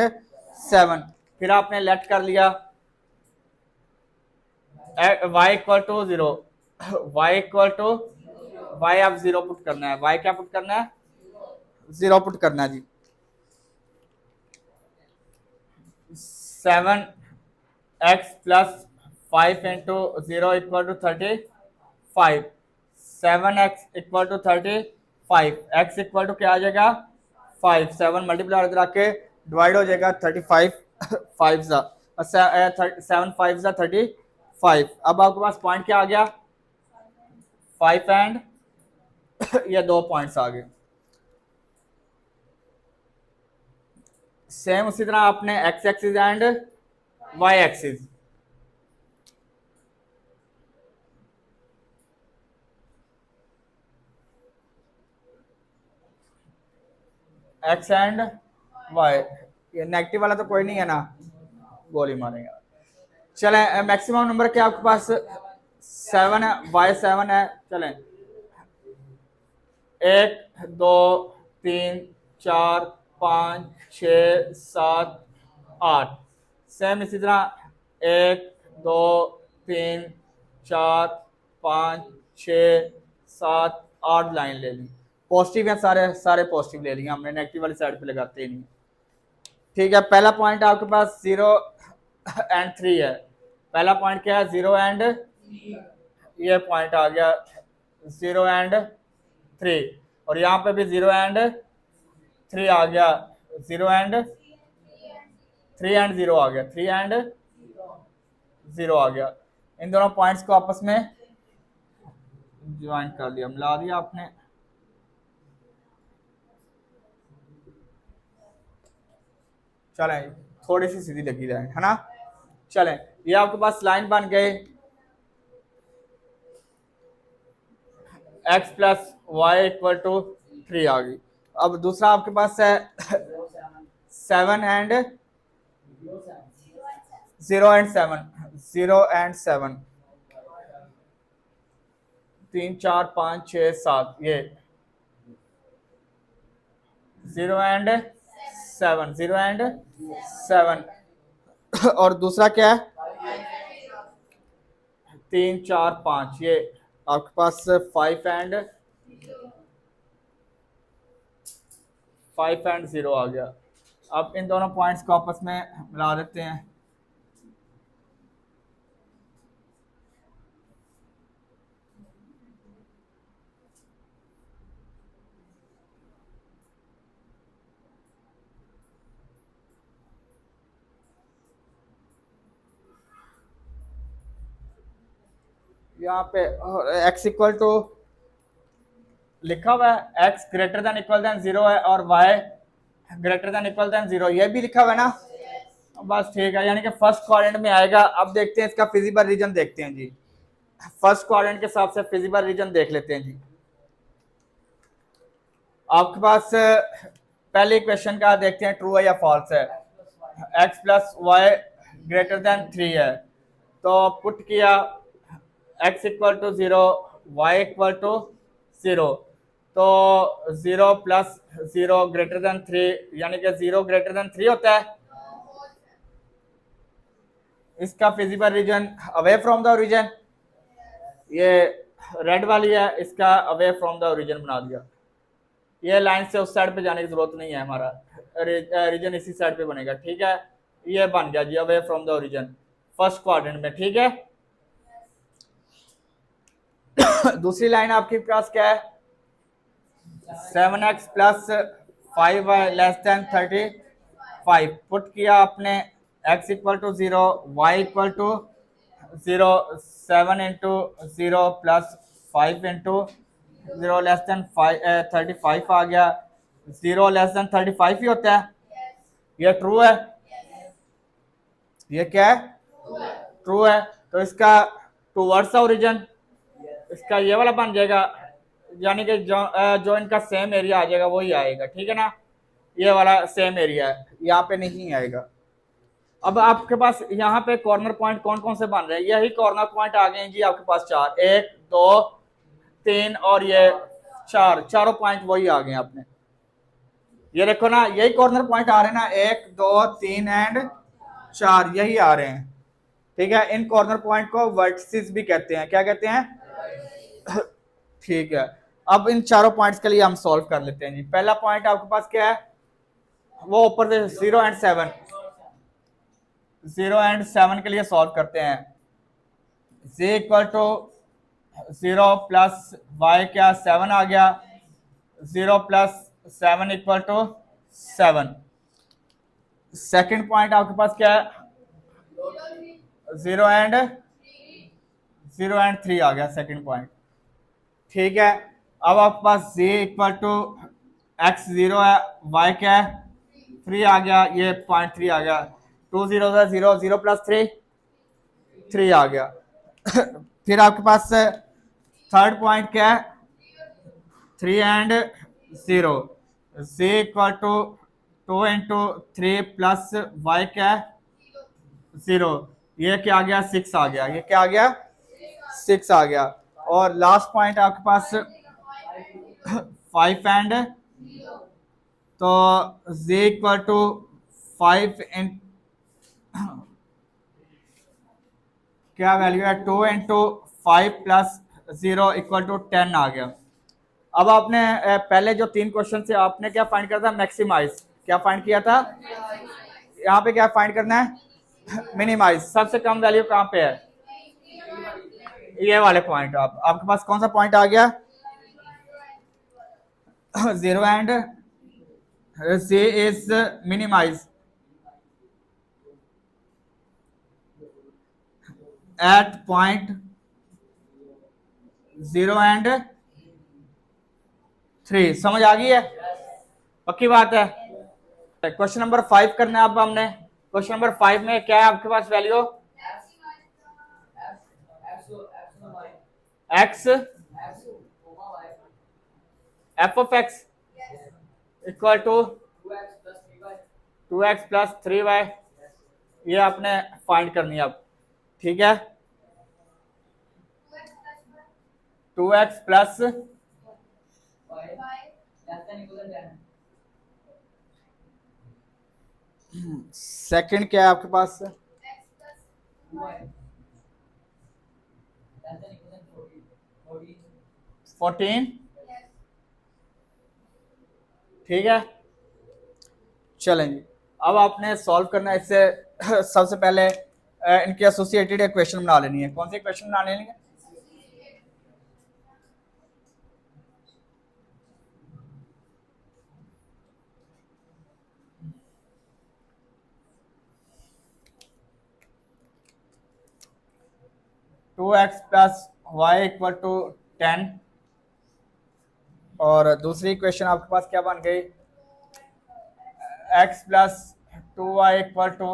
7। फिर आपने लेट कर लिया y equal to 0, y equal to y अब 0 पुट करना है, y क्या पुट करना है, 0 पुट करना है जी। 7x plus 5 into 0 equal to 35, 7x equal to 35, x equal to क्या आ जाएगा 5, 7 मल्टीप्लाई करा के डिवाइड हो जाएगा 35, 5 7 5 35। अब आपके पास पॉइंट क्या आ गया, 5 एंड ये 2 पॉइंट्स आ गए। सेम उसी तरह आपने x axis and y axis, x and y, ये नेगेटिव वाला तो कोई नहीं है ना, गोली मारेंगे। चलें, मैक्सिमम नंबर क्या आपके पास 7 है, y 7 है। चलें 1 2 3 4 5 6 7 8। सेम इसी तरह 1 2 3 4 5 6 7 8 लाइन ले ली। पॉजिटिव है, सारे सारे पॉजिटिव ले लिए हमने, नेगेटिव वाली साइड पे लगाते ही नहीं। ठीक है, पहला पॉइंट आपके पास 0 एंड 3 है। पहला पॉइंट क्या है? 0 एंड, ये पॉइंट आ गया 0 एंड 3, और यहाँ पे भी 0 एंड 3 आ गया, 0 एंड 3 एंड 0 आ गया, 3 एंड 0 आ गया। इन दोनों पॉइंट्स को आपस में ज्वाइन कर लिया, मिला दिया आपने। चलें, थोड़ी सी सीधी लगी जाए, है ना। चलें, ये आपके पास लाइन बन गई, x plus y equal to 3 आ गई। अब दूसरा आपके पास है 7 एंड 0 एंड 7, 0 एंड 7, 3 4 5 6 7, ये 0 एंड 7, 0 एंड 7। और दूसरा क्या है? 3 4 5, ये आपके पास 5 एंड 0 आ गया। अब इन दोनों पॉइंट्स को आपस में मिला देते हैं। यहाँ पे x इक्वल टू लिखा हुआ है, x greater than equal than 0 है, और y greater than equal than 0, ये भी लिखा हुआ है ना। बस ठीक है, यानी कि फर्स्ट क्वाड्रेंट में आएगा। अब देखते हैं इसका फिजिबल रीजन, देखते हैं जी। फर्स्ट क्वाड्रेंट के हिसाब से फिजिबल रीजन देख लेते हैं जी। आपके पास पहले क्वेश्चन का देखते हैं, ट्रू है या फॉल्स है। x plus y greater than 3 है, तो पुट किया x equal to 0, y equal to 0, तो 0 प्लस 0 ग्रेटर देन 3, यानी कि 0 ग्रेटर देन 3 होता है। इसका feasible region away from the origin, ये रेड वाली है, इसका अवे फ्रॉम द ओरिजिन बना दिया। ये लाइन से उस साइड पे जाने की जरूरत नहीं है, हमारा रीजन इसी साइड पे बनेगा। ठीक है, ये बन गया जी away from the origin first quadrant में। ठीक है, दूसरी लाइन आपके पास क्या है? 7x plus 5y less than 35, put किया आपने x equal to 0, y equal to 0, 7 into 0 plus 5 into 0 less than 35 आ गया। 0 लेस देन 35 ही होता है, ये ट्रू है। ये क्या है? ट्रू है, तो इसका टूवर्ड्स ओरिजिन इसका ये वाला बन जाएगा, यानी कि जो इनका सेम एरिया आ जाएगा वही आएगा। ठीक है ना, ये वाला सेम एरिया है, यहाँ पे नहीं आएगा। अब आपके पास यहाँ पे कॉर्नर पॉइंट कौन कौन से बन रहे हैं? यही कॉर्नर पॉइंट आ गए हैं जी आपके पास 4, 1 2 3 और ये 4, चारों पॉइंट वही आ गए आपने। ये देखो ना, यही कॉर्नर पॉइंट आ रहे हैं ना, 1 2 3 एंड 4, यही आ रहे हैं। ठीक है, इन कॉर्नर पॉइंट को वर्टिसेस भी कहते हैं। क्या कहते हैं? ठीक है, अब इन चारों पॉइंट्स के लिए हम सॉल्व कर लेते हैं जी। पहला पॉइंट आपके पास क्या है? वो ऊपर से 0 एंड 7, 0 एंड 7 के लिए सॉल्व करते हैं। z equal to 0 plus y, क्या 7 आ गया, 0 plus 7 equal to 7। Second point आपके पास क्या है? 0 एंड 3 आ गया सेकेंड पॉइंट। ठीक है, अब आपके पास z इक्वल टू x 0 है, y क्या है 3 आ गया, ये पॉइंट 3 आ गया, 2 0 0, 0 प्लस 3 आ गया। फिर आपके पास थर्ड पॉइंट क्या है? 3 and 0, z equal to 2 into 3 plus y क्या है 0, ये क्या आ गया 6 आ गया, ये क्या आ गया 6 आ गया। और लास्ट पॉइंट आपके पास 5 एंड तो z इक्वल टू 5 इन क्या वैल्यू है 2 इंटू 5 + 0 इक्वल टू 10 आ गया। अब आपने पहले जो 3 क्वेश्चन थे आपने क्या फाइंड किया था, मैक्सिमाइज। क्या फाइंड किया था, यहाँ पे क्या फाइंड करना है, मिनिमाइज। सबसे कम वैल्यू कहाँ पे है, ये वाले पॉइंट। आपके पास कौन सा पॉइंट आ गया, 0 and c is minimize at point 0 and 3। समझ आ गई है, पक्की बात है। क्वेश्चन नंबर 5 करना है अब हमने। क्वेश्चन नंबर 5 में क्या है आपके पास value, x f of x equal to 2x + 3y, ये आपने फाइंड करनी है अब, ठीक है। 2x प्लस सेकंड क्या है आपके पास, 14, ठीक है। चलेंगे अब आपने सॉल्व करना है इससे। सबसे पहले इनके एसोसिएटेड इक्वेशन बना लेनी है। कौन सी इक्वेशन बना लेनी है, 2x + y इक्वल टू 10, और दूसरी इक्वेशन आपके पास क्या बन गई, x + 2y equal to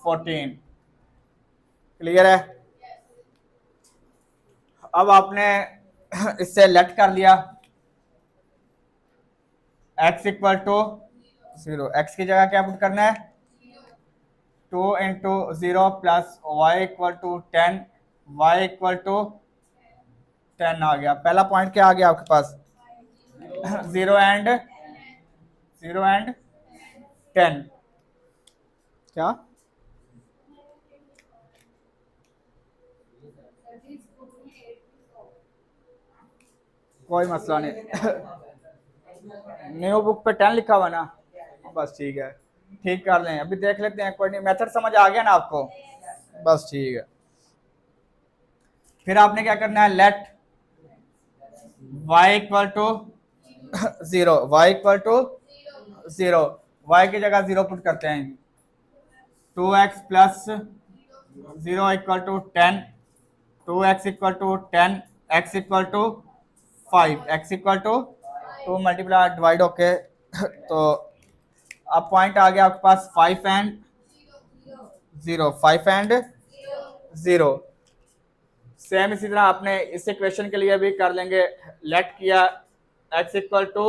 14। Clear है। अब आपने इससे लेट कर लिया, x इक्वल टू 0, x की जगह क्या पुट करना है, 2 into 0 + y equal to 10, y equal to 10 आ गया। पहला पॉइंट क्या आ गया आपके पास, 0 एंड 10। क्या कोई मसला नहीं। न्यू बुक पे 10 लिखा हुआ ना, बस ठीक है, ठीक कर लें। अभी देख लेते हैं, कोई नहीं, मेथड समझ आ गया ना आपको, बस ठीक है। फिर आपने क्या करना है, let y equal to 0, y equal to 0, y की जगह 0 पुट करते हैं। 2x + 0 equal to 10, 2x equal to 10, x equal to 5, x equal to 2 multiply divide होके तो अब पॉइंट आ गया आपके पास 5 एंड 0, 5 एंड 0। सेम इसी तरह आपने इस इक्वेशन के लिए भी कर लेंगे। लेट किया x इक्वल टू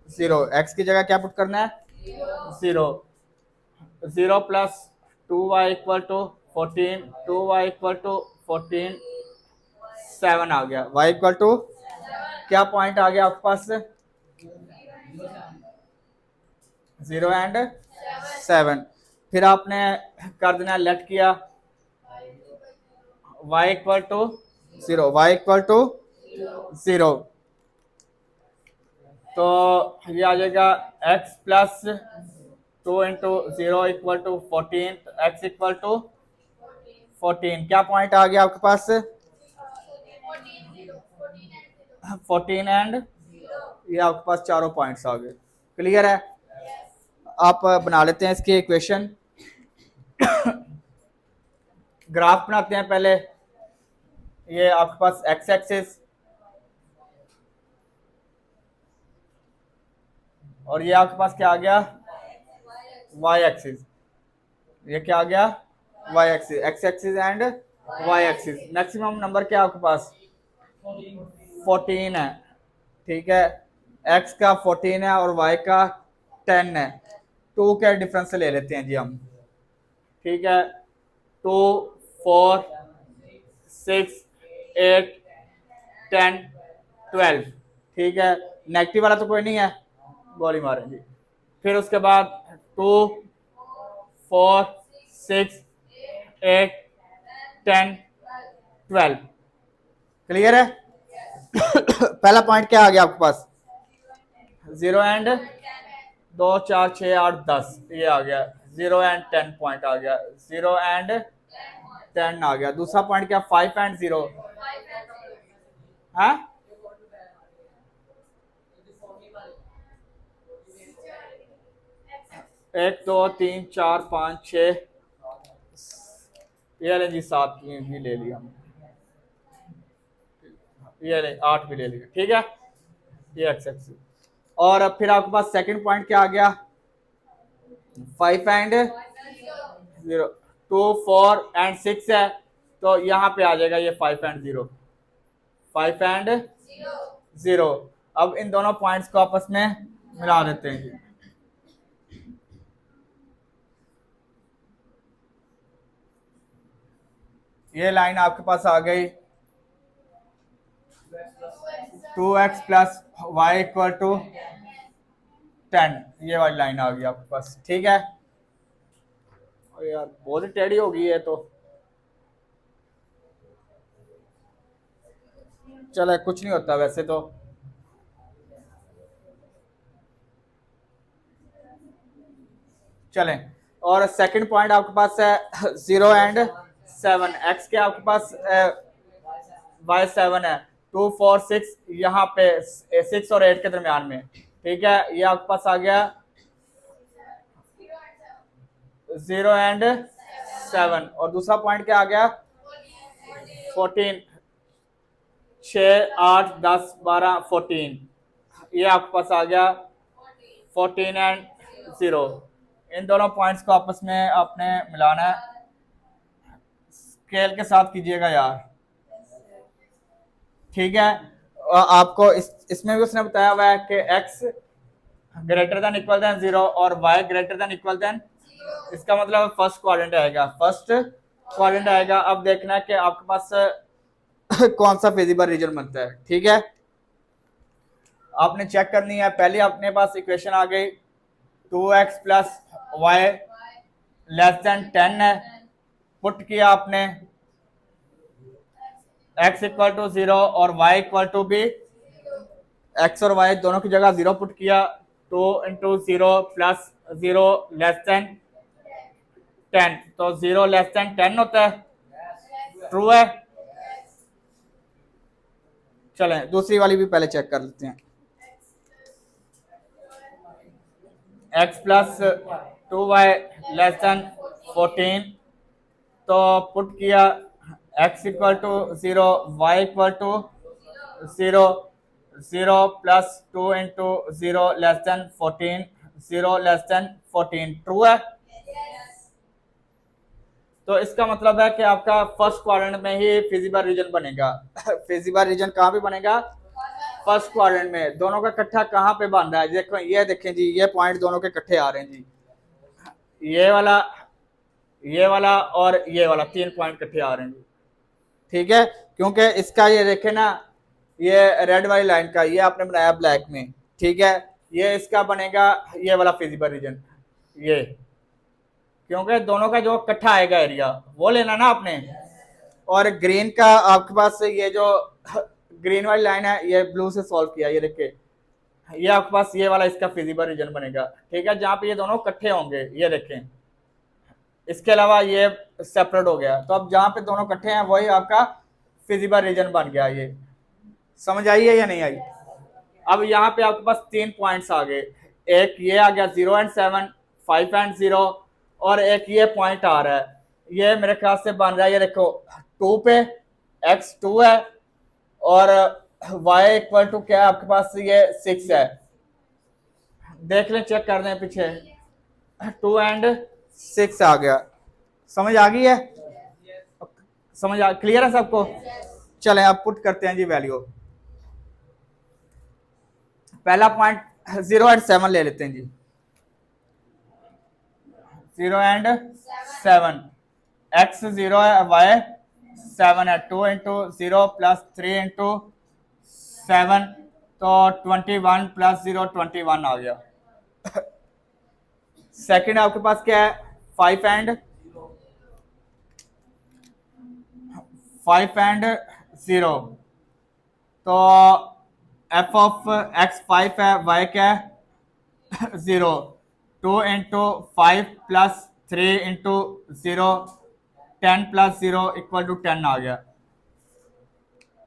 0, x की जगह क्या पुट करना है, 0, 0 + 2y equal to 14, 2y equal to 14, 7 आ गया। y इक्वल टू क्या पॉइंट आ गया आपके पास, 0 एंड 7। फिर आपने कर देना, लेट किया y equal to 0, y equal to 0, तो ये आ जाएगा x + 2 into 0 equal to 14, x equal to 14। क्या पॉइंट आ गया आपके पास, 14 एंड, ये आपके पास चारों पॉइंट्स आ गए। क्लियर है। आप बना लेते हैं इसकी इक्वेशन। ग्राफ बनाते हैं पहले। ये आपके पास x एक्सिस और ये आपके पास क्या आ गया, y एक्सिस। ये क्या आ गया, y axis, x axis and y axis. Maximum number क्या आपके पास, 14 है, ठीक है। x का 14 है और y का 10 है। 2 के डिफरेंस से ले लेते हैं जी हम, ठीक है। 2, 4, 6, 8, 10, 12, ठीक है। नेगेटिव वाला तो कोई नहीं है, गोली मारें जी। फिर उसके बाद 2 4 6 8 10 12। क्लियर है? पहला पॉइंट क्या आ गया आपके पास? 0 एंड 2 4 6 8 10 ये आ गया। 0 एंड 10 पॉइंट आ गया। 0 एंड 10 आ गया। दूसरा पॉइंट क्या? 5 एंड 0। हाँ, 1 2 3 4 5 6 ये ले जी, 7 भी ले लिया, ये ले 8 भी ले लिया। ठीक है, ये एक्स। और अब फिर आपके पास सेकंड पॉइंट क्या आ गया? 5 एंड 0। 2 4 एंड 6 है, तो यहाँ पे आ जाएगा ये 5 एंड 0। 5 एंड 0। अब इन दोनों पॉइंट्स को आपस में मिला देते हैं जी। ये लाइन आपके पास आ गई 2x plus y equal to 10। ये वाली लाइन आ गई आपके पास। ठीक है, और यार बहुत ही टेढ़ी हो गई है, तो चलो कुछ नहीं होता वैसे तो। चलें, और सेकंड पॉइंट आपके पास है 0 एंड 7। एक्स के आपके पास वाई 7 है। 2 4 6 यहाँ पे 6 और 8 के दरमियान में। ठीक है, ये आपके पास आ गया 0 एंड 7। और दूसरा पॉइंट क्या आ गया? 14। 6 8 10 12 14। ये आपके पास आ गया 14 एंड 0। इन दोनों पॉइंट्स को आपस में आपने मिलाना है। स्केल के साथ कीजिएगा यार। ठीक है, आपको इसमें भी उसने बताया हुआ है कि x greater than equal than 0 और y greater than equal than, इसका मतलब फर्स्ट क्वाड्रेंट आएगा। फर्स्ट क्वाड्रेंट आएगा। अब देखना है कि आपके पास कौन सा फिजिबल रीजन बनता है। ठीक है, आपने चेक करनी है। पहले अपने पास इक्वेशन आ गई 2x plus Y less than 10 है। पुट किया आपने x इक्वल टू 0 और y इक्वल टू भी, x और y दोनों की जगह 0 पुट किया। 2 इंटू 0 प्लस 0 लेस देन 10, तो 0 लेस देन 10 होता है। ट्रू है? चलें दूसरी वाली भी पहले चेक कर लेते हैं। x plus 2y less than 14, तो पुट किया x equal to 0 y equal to 0। 0 plus 2 into 0 less than 14, 0 less than 14। True है? तो इसका मतलब है कि आपका फर्स्ट क्वाड्रेंट में ही फिजिबल रीजन बनेगा। फिजिबल रीजन कहाँ पे बनेगा? फर्स्ट क्वाड्रेंट में। दोनों का इकट्ठा कहाँ पे बन रहा है? देखो, ये देखें जी, ये पॉइंट दोनों के इकट्ठे आ रहे हैं जी। ये वाला और ये वाला 3 पॉइंट इकट्ठे आ रहे हैं जी। ठीक है, क्योंकि इसका ये देखे ना, ये रेड वाली लाइन का ये आपने बनाया ब्लैक में। ठीक है, ये इसका बनेगा ये वाला फिजिबल रीजन, ये, क्योंकि दोनों का जो इकट्ठा आएगा एरिया वो लेना ना आपने। और ग्रीन का आपके पास ये जो ग्रीन वाली लाइन है, ये ब्लू से सॉल्व किया। ये देखिए, ये आपके पास ये वाला इसका फिजिबल रीजन बनेगा। ठीक है, जहां पे ये दोनों इकट्ठे होंगे, ये देखें। इसके अलावा ये सेपरेट हो गया, तो अब जहां पे दोनों इकट्ठे हैं वही आपका फिजिबल रीजन बन गया। ये समझ आई है या नहीं आई? अब यहाँ पे आपके पास 3 पॉइंट्स आ गए। एक ये आ गया 0 एंड 7, 5 एंड 0, और एक ये पॉइंट आ रहा है, ये मेरे ख्याल से बन रहा है, ये देखो 2 पे x 2 है और y इक्वल टू क्या है आपके पास? ये 6 है। देख लें, चेक कर दें पीछे, 2 एंड 6 आ गया। समझ आ गई है? क्लियर है सबको? चलें अब पुट करते हैं जी वैल्यू। पहला पॉइंट 0 एंड 7 ले लेते हैं जी। 0 एंड 7, x 0 है, y 7 है। 2 इंटू 0 प्लस 3 इंटू 7, तो 21 प्लस 0 21 आ गया। सेकंड आपके पास क्या है, 5 एंड 0। तो एफ ऑफ एक्स 5 है, वाई क्या है 0। 2 into 5 plus 3 into 0, 10 plus 0 equal to 10 आ गया।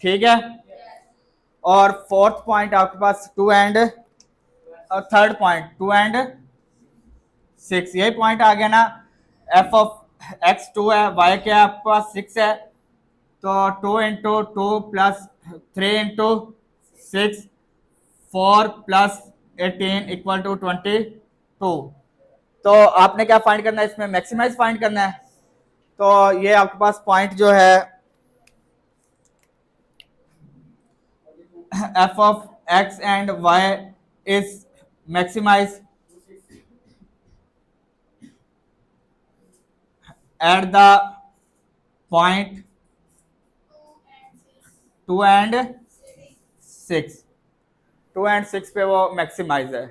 ठीक है। और फोर्थ पॉइंट आपके पास 2 एंड, और थर्ड पॉइंट 2 एंड 6, यही पॉइंट आ गया ना। एफ ऑफ एक्स 2 है, वाई क्या है आपके पास 6 है। तो 2 into 2 plus 3 into 6, 4 plus 18 equal to 22। तो आपने क्या फाइंड करना है इसमें, मैक्सिमाइज फाइंड करना है। तो ये आपके पास पॉइंट जो है f of x and y is maximize at the point 2 and 6। 2 and 6 पे वो मैक्सिमाइज है।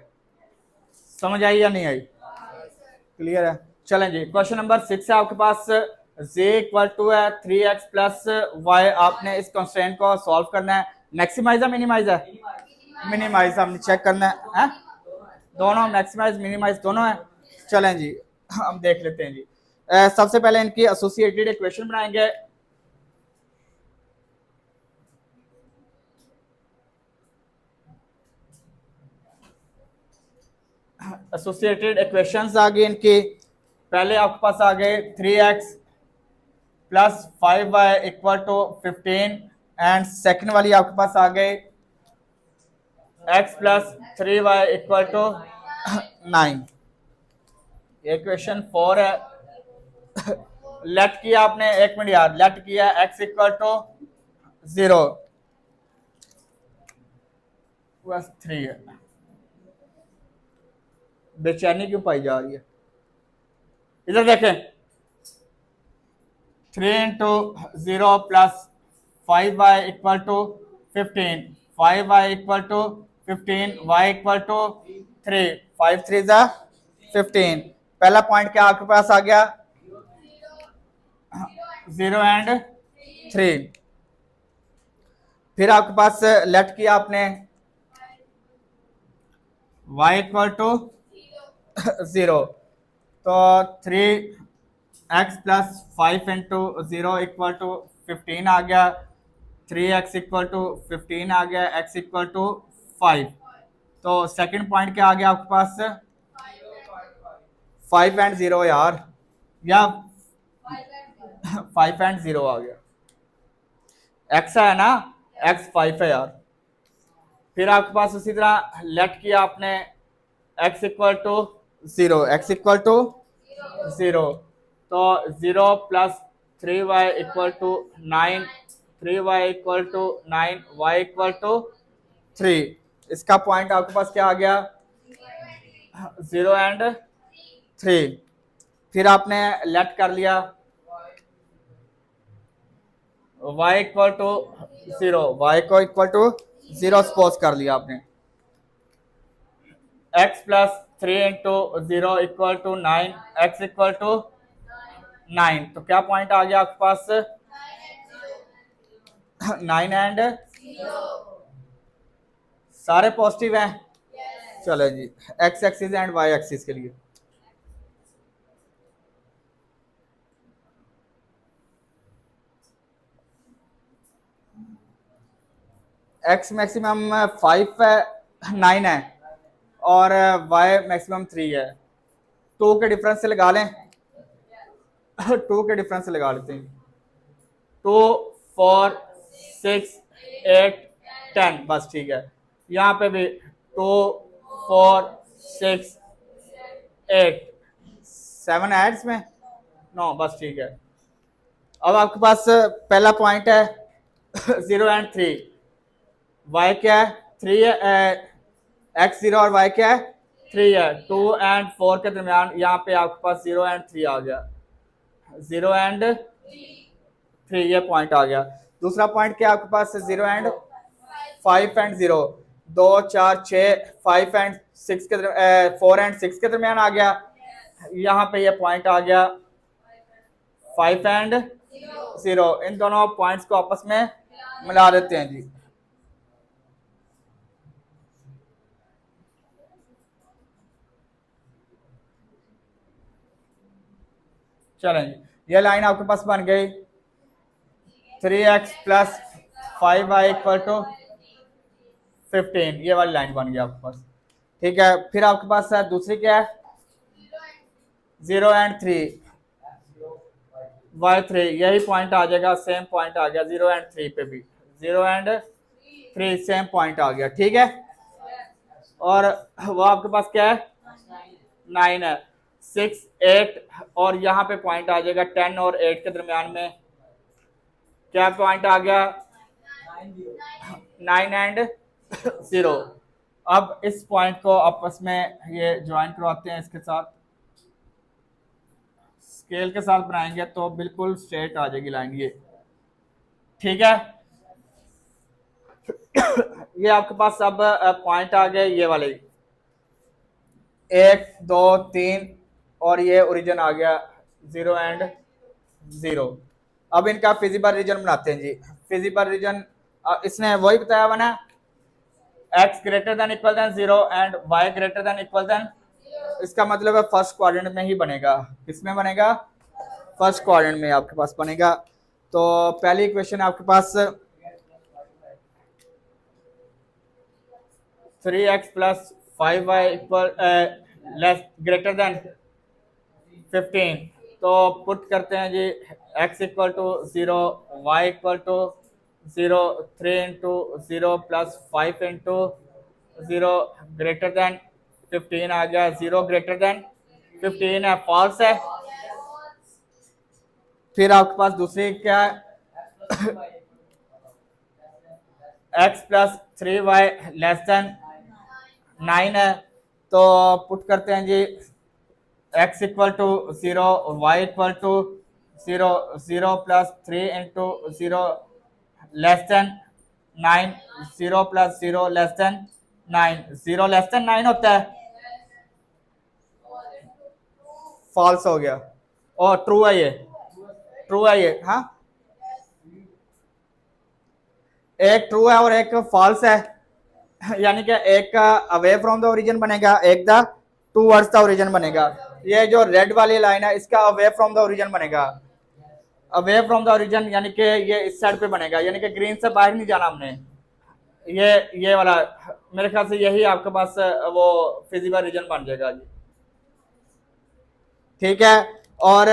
समझ आई या नहीं आई, क्लियर है। चलें जी, क्वेश्चन नंबर 6 है आपके पास। z इक्वल टू है 3x प्लस वाई। आपने इस कंस्ट्रेंट को सॉल्व करना है। मैक्सिमाइज है मिनिमाइज है, मिनिमाइज हमने चेक करना है, दोनों मैक्सिमाइज मिनिमाइज दोनों है। चलें जी हम देख लेते हैं जी। सबसे पहले इनकी एसोसिएटेड इक्वेशन बनाएंगे। एसोसिएटेड इक्वेशंस आ गई इनकी। पहले आपके पास आ गए 3x plus 5y equal to 15, and second वाली आपके पास आ गए x plus 3y equal to 9। ये क्वेश्चन 4 है। लेट किया आपने, एक मिनट यार, लेट किया x इक्वल टू 0 प्लस 3 है। बेचैनी क्यों पाई जा रही है, इधर देखें। 3 into 0 plus 5y equal to 15, 5y equal to 15, y equal to 3, 5 3 जा 15। पहला पॉइंट क्या आपके पास आ गया, 0 एंड 3। फिर आपके पास लेट किया आपने y इक्वल टू 0। तो 3x plus 5 into 0 equal to 15 आ गया। 3x इक्वल टू 15 आ गया, x इक्वल टू 5। तो सेकंड पॉइंट क्या आ गया आपके पास, 5 एंड 0 यार, या 5 एंड 0 आ गया। x है ना, x 5 है यार। फिर आपके पास उसी तरह लेट किया आपने x equal to 0, x equal to 0। तो 0 plus 3y equal to 9, 3y equal to 9, y equal to 3। इसका पॉइंट आपके पास क्या आ गया, 0 एंड 3। फिर आपने लेट कर लिया y इक्वल टू 0, y को इक्वल टू 0 सपोज कर लिया आपने। x plus 3 into 0 equal to 9, x equal to 9। तो क्या पॉइंट आ गया आपके पास, 9 एंड सारे पॉजिटिव हैं। चलो जी, x axis and y axis के लिए x मैक्सिमम 5 है, 9 है, और y मैक्सिमम 3 है। 2 के डिफरेंस से लगा लें, 2 के डिफरेंस से लगा लेते हैं। 2 4 6 8 10, बस ठीक है। यहाँ पे भी 2 4 6 8 7 है इसमें, 9, बस ठीक है। अब आपके पास पहला पॉइंट है 0 एंड 3, y क्या है 3 है, x 0 और y क्या है 3 है। 2 एंड 4 के दरमियान यहाँ पे आपके पास 0 एंड 3 आ गया, 0 एंड 3 ये पॉइंट आ गया। दूसरा पॉइंट क्या आपके पास 0 एंड 5 एंड 0, 2 4 6 5 एंड 6 के 4 एंड 6 के दरमियान आ गया। यहाँ पे ये पॉइंट आ गया 5 एंड 0, इन दोनों पॉइंट्स को आपस में मिला देते हैं जी। चलें जी, ये लाइन आपके पास बन गई 3x plus 5y equal to 15, ये वाली लाइन बन गई आपके पास। ठीक है, फिर आपके पास है दूसरी क्या है 0 एंड 3 y3, यही पॉइंट आ जाएगा, सेम पॉइंट आ गया 0 एंड 3 पे भी, 0 एंड 3 सेम पॉइंट आ गया। ठीक है, और वो आपके पास क्या है 9 है, 6 8 और यहाँ पे पॉइंट आ जाएगा 10 और 8 के दरमियान में क्या पॉइंट आ गया 9 एंड 0। अब इस पॉइंट को आपस में ये ज्वाइन करवाते हैं, इसके साथ स्केल के साथ बनाएंगे तो बिल्कुल स्ट्रेट आ जाएगी लाइन ये। ठीक है, ये आपके पास अब पॉइंट आ गए ये वाले 1 2 3 और ये ओरिजिन आ गया 0 एंड 0। अब इनका फिजिबल रीजन बनाते हैं जी। फिजिबल रीजन इसने वही बताया हुआ ना, x greater than equal than 0 and y greater than equal than, इसका मतलब है फर्स्ट क्वाड्रेंट में ही बनेगा। किसमें बनेगा फर्स्ट क्वाड्रेंट में आपके पास बनेगा। तो पहली इक्वेशन आपके पास 3x plus 5y equal less greater than 15, तो पुट करते हैं जी x equal to 0 y equal to 0 3 into 0 plus 5 into 0 greater than 15 आ गया, 0 ग्रेटर देन 15 है, फॉल्स है। फिर आपके पास दूसरी क्या है x plus 3y less than 9 है, तो पुट करते हैं जी x equal to 0 y equal to 0 0 plus 3 into 0 less than 9, 0 plus 0 less than 9, 0 less than 9 होता है, फॉल्स हो गया। और ट्रू है ये, ट्रू है ये, हाँ एक ट्रू है और एक फॉल्स है, यानी कि एक का अवे फ्रॉम द ओरिजिन बनेगा, एक द टूवर्ड्स द ओरिजिन बनेगा। ये जो रेड वाली लाइन है इसका अवे फ्रॉम द ओरिजिन बनेगा, अवे फ्रॉम द ओरिजिन यानी कि ये इस साइड पे बनेगा, यानी कि ग्रीन से बाहर नहीं जाना हमने। ये वाला मेरे ख्याल से यही आपके पास वो फिजिबल रीजन बन जाएगा जी। ठीक है, और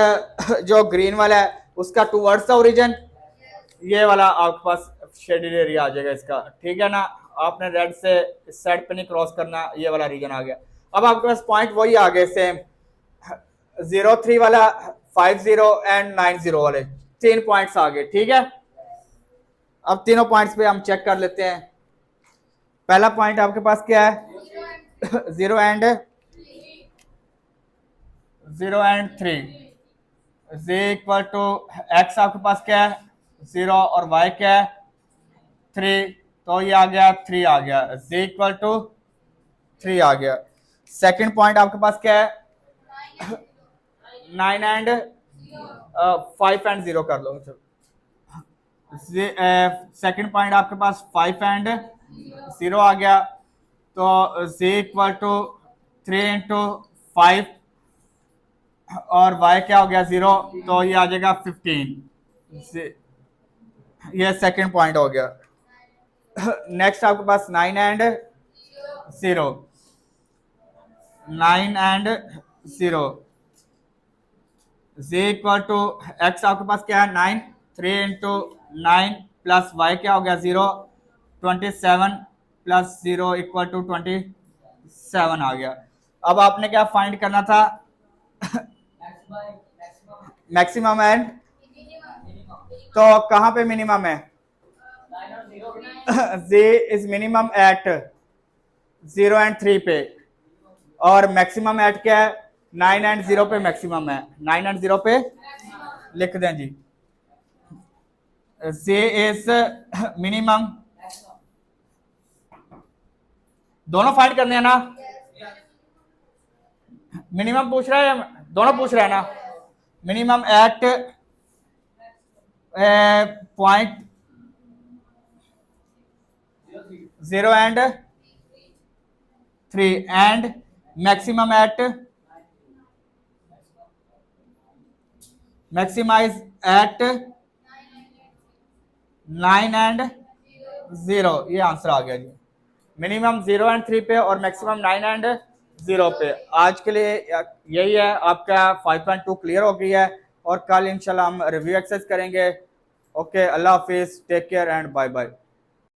जो ग्रीन वाला है उसका टूवर्ड्स द ओरिजिन, ये वाला आपके पास शेडेड एरिया आ जाएगा इसका। ठीक है ना, आपने रेड से इस साइड पे नहीं क्रॉस करना, ये वाला रीजन आ गया। अब आपके पास पॉइंट वही आ गए सेम, 0 3 वाला 5 0 एंड 9 0 वाले 3 पॉइंट्स आ गए। ठीक है, अब तीनों पॉइंट्स पे हम चेक कर लेते हैं। पहला पॉइंट आपके पास क्या है 0 and 3, z equal to x आपके पास क्या है 0 और y क्या है 3, तो ये आ गया 3 आ गया, z इक्वल टू 3 आ गया। सेकंड पॉइंट आपके पास क्या है 9 एंड 5 एंड 0 कर लो। सेकंड पॉइंट आपके पास 5 एंड 0 आ गया, तो z इक्वल टू 3 इंटू 5 और y क्या हो गया 0, तो ये आ जाएगा 15, ये सेकंड पॉइंट हो गया। नेक्स्ट आपके पास 9 and 0, 9 and 0, z equal to x आपके पास क्या है 9, 3 इंटू 9 प्लस y क्या हो गया 0, 27 प्लस 0 इक्वल टू 27 आ गया। अब आपने क्या फाइंड करना था मैक्सिमम एंड, तो कहां पे मिनिमम है z is minimum at 0 and 3 पे, और मैक्सिमम एट क्या है 9 एंड 0 पे मैक्सिमम है, 9 एंड 0 पे लिख दें जी। z इज मिनिमम, दोनों फाइंड करने हैं ना, मिनिमम पूछ रहा है, दोनों पूछ रहा है ना। Minimum at point 0 and 3 and maximum at maximize at 9 and 0। ये आंसर आ गया जी। मिनिमम 0 and 3 पे और मैक्सिमम 9 and 0 पे। आज के लिए यही है, आपका 5.2 क्लियर हो गई है और कल इंशाल्लाह हम रिव्यू एक्सरसाइज करेंगे। ओके, अल्लाह हाफिज, take care and bye bye.